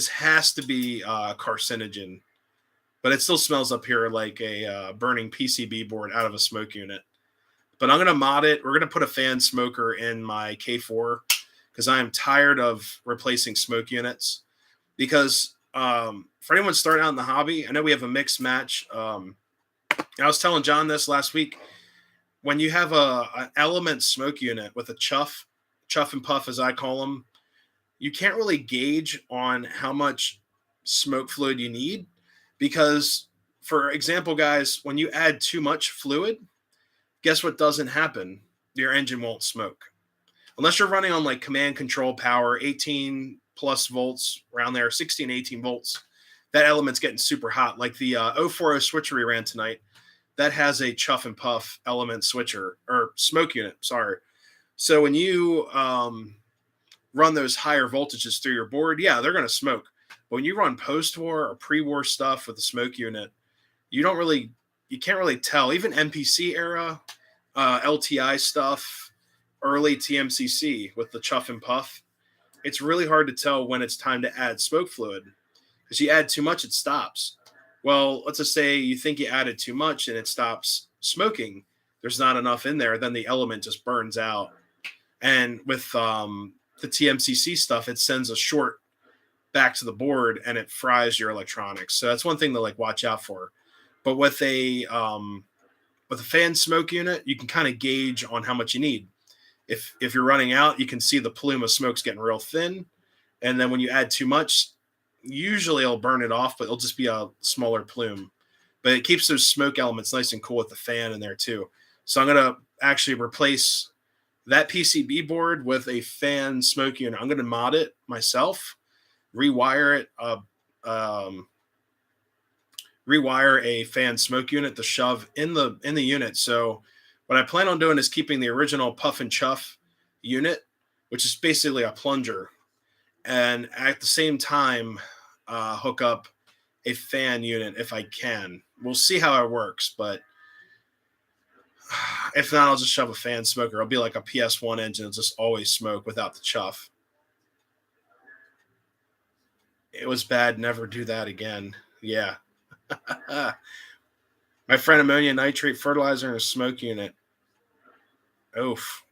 has to be carcinogen, but it still smells up here like a burning PCB board out of a smoke unit. But I'm going to mod it. We're going to put a fan smoker in my K4 because I am tired of replacing smoke units. Because for anyone starting out in the hobby, I know we have a mixed match. I was telling John this last week. When you have an element smoke unit with a chuff and puff, as I call them, you can't really gauge on how much smoke fluid you need. Because, for example, guys, when you add too much fluid, guess what doesn't happen? Your engine won't smoke. unless you're running on like command control power, 18 plus volts around there, 16, 18 volts, that element's getting super hot. Like the 040 switcher we ran tonight, that has a chuff and puff element switcher or smoke unit. Sorry. So when you run those higher voltages through your board, yeah, they're going to smoke. But when you run post-war or pre-war stuff with the smoke unit, you can't really tell. Even MPC era, LTI stuff, early TMCC with the chuff and puff, it's really hard to tell when it's time to add smoke fluid because you add too much, it stops. Well, let's just say you think you added too much and it stops smoking. There's not enough in there, then the element just burns out. And with the TMCC stuff, it sends a short back to the board and it fries your electronics. So that's one thing to like watch out for. But with a fan smoke unit, you can kind of gauge on how much you need. If you're running out, you can see the plume of smoke's getting real thin. And then when you add too much, usually it'll burn it off, but it'll just be a smaller plume. But it keeps those smoke elements nice and cool with the fan in there too. So I'm going to actually replace that PCB board with a fan smoke unit. I'm going to mod it myself, rewire it, rewire a fan smoke unit to shove in the unit. So what I plan on doing is keeping the original puff and chuff unit, which is basically a plunger, and at the same time hook up a fan unit if I can. We'll see how it works, but if not, I'll just shove a fan smoker. It'll be like a PS1 engine. It'll just always smoke without the chuff. It was bad. Never do that again. Yeah. My friend, ammonia nitrate fertilizer in a smoke unit. Oof.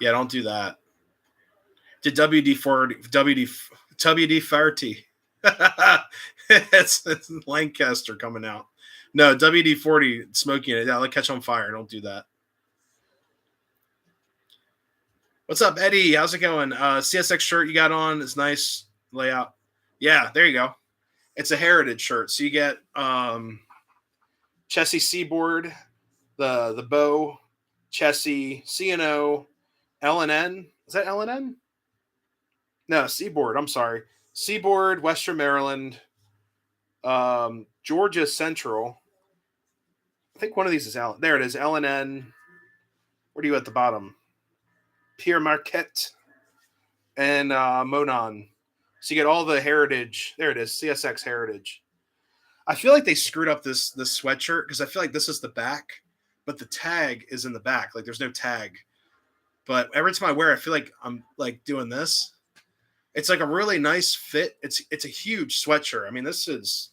Yeah, don't do that. Did WD-40. It's Lancaster coming out. No, WD-40 smoke unit. Yeah, let catch on fire. Don't do that. What's up, Eddie? How's it going? CSX shirt you got on is nice layout. Yeah, there you go. It's a heritage shirt. So you get Chessie Seaboard, the bow, Chessie, CNO, LNN. Is that LNN? No, Seaboard. I'm sorry. Seaboard, Western Maryland, Georgia Central. I think one of these is L. There it is, LNN. Where are you at the bottom? Pierre Marquette and Monon. So you get all the heritage. There it is, CSX Heritage. I feel like they screwed up this sweatshirt because I feel like this is the back, but the tag is in the back. Like there's no tag. But every time I wear it, I feel like I'm like doing this. It's like a really nice fit. It's a huge sweatshirt. I mean, it's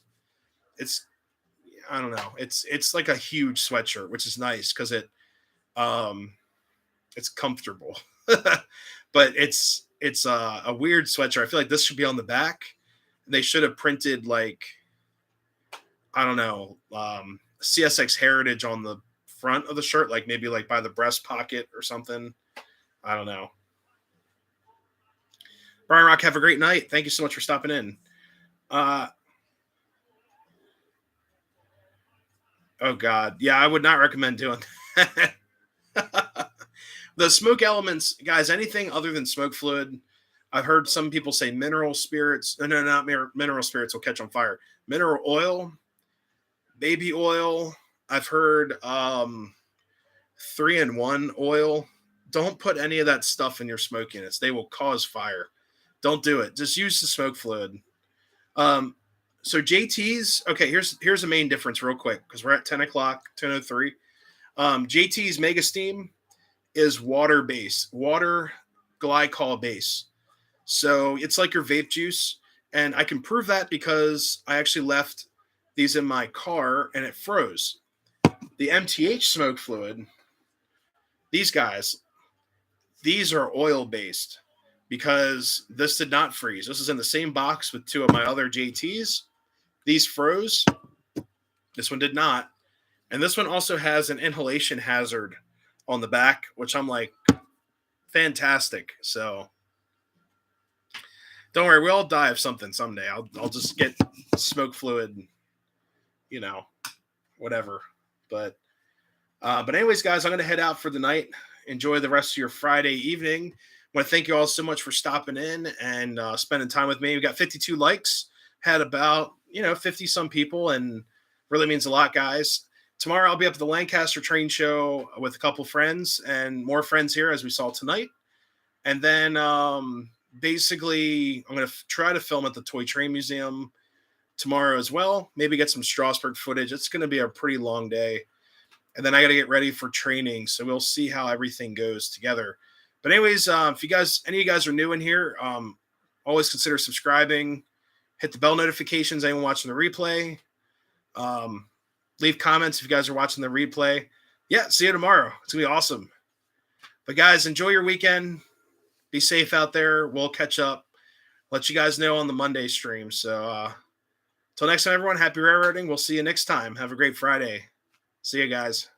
I don't know. It's like a huge sweatshirt, which is nice because it's comfortable. But it's a weird sweatshirt. I feel like this should be on the back. They should have printed like, I don't know, CSX Heritage on the front of the shirt, like maybe like by the breast pocket or something. I don't know. Brian Rock, have a great night. Thank you so much for stopping in. Oh God. Yeah, I would not recommend doing that. The smoke elements, guys, anything other than smoke fluid. I've heard some people say mineral spirits. No, not mineral spirits will catch on fire. Mineral oil, baby oil. I've heard 3-in-1 oil. Don't put any of that stuff in your smoke units. They will cause fire. Don't do it. Just use the smoke fluid. So JT's, okay, here's the main difference real quick because we're at 10 o'clock, 10:03. JT's Mega Steam is water glycol base. So it's like your vape juice. And I can prove that because I actually left these in my car and it froze. The MTH smoke fluid, these are oil based because this did not freeze. This is in the same box with two of my other JTs. These froze. This one did not. And this one also has an inhalation hazard on the back, which I'm like, fantastic. So don't worry, we all die of something someday. I'll just get smoke fluid, whatever. But anyways, guys, I'm gonna head out for the night. Enjoy the rest of your Friday evening. I want to thank you all so much for stopping in and spending time with me. We got 52 likes, had about 50 some people, and really means a lot, guys. Tomorrow I'll be up at the Lancaster Train Show with a couple friends and more friends here, as we saw tonight. And then basically I'm going to try to film at the Toy Train Museum tomorrow as well. Maybe get some Strasburg footage. It's going to be a pretty long day. And then I got to get ready for training. So we'll see how everything goes together. But anyways, if any of you guys are new in here, always consider subscribing. Hit the bell notifications. Anyone watching the replay, leave comments if you guys are watching the replay. Yeah, see you tomorrow. It's gonna be awesome. But guys, enjoy your weekend. Be safe out there. We'll catch up. Let you guys know on the Monday stream. So until next time, everyone, happy railroading. We'll see you next time. Have a great Friday. See you guys.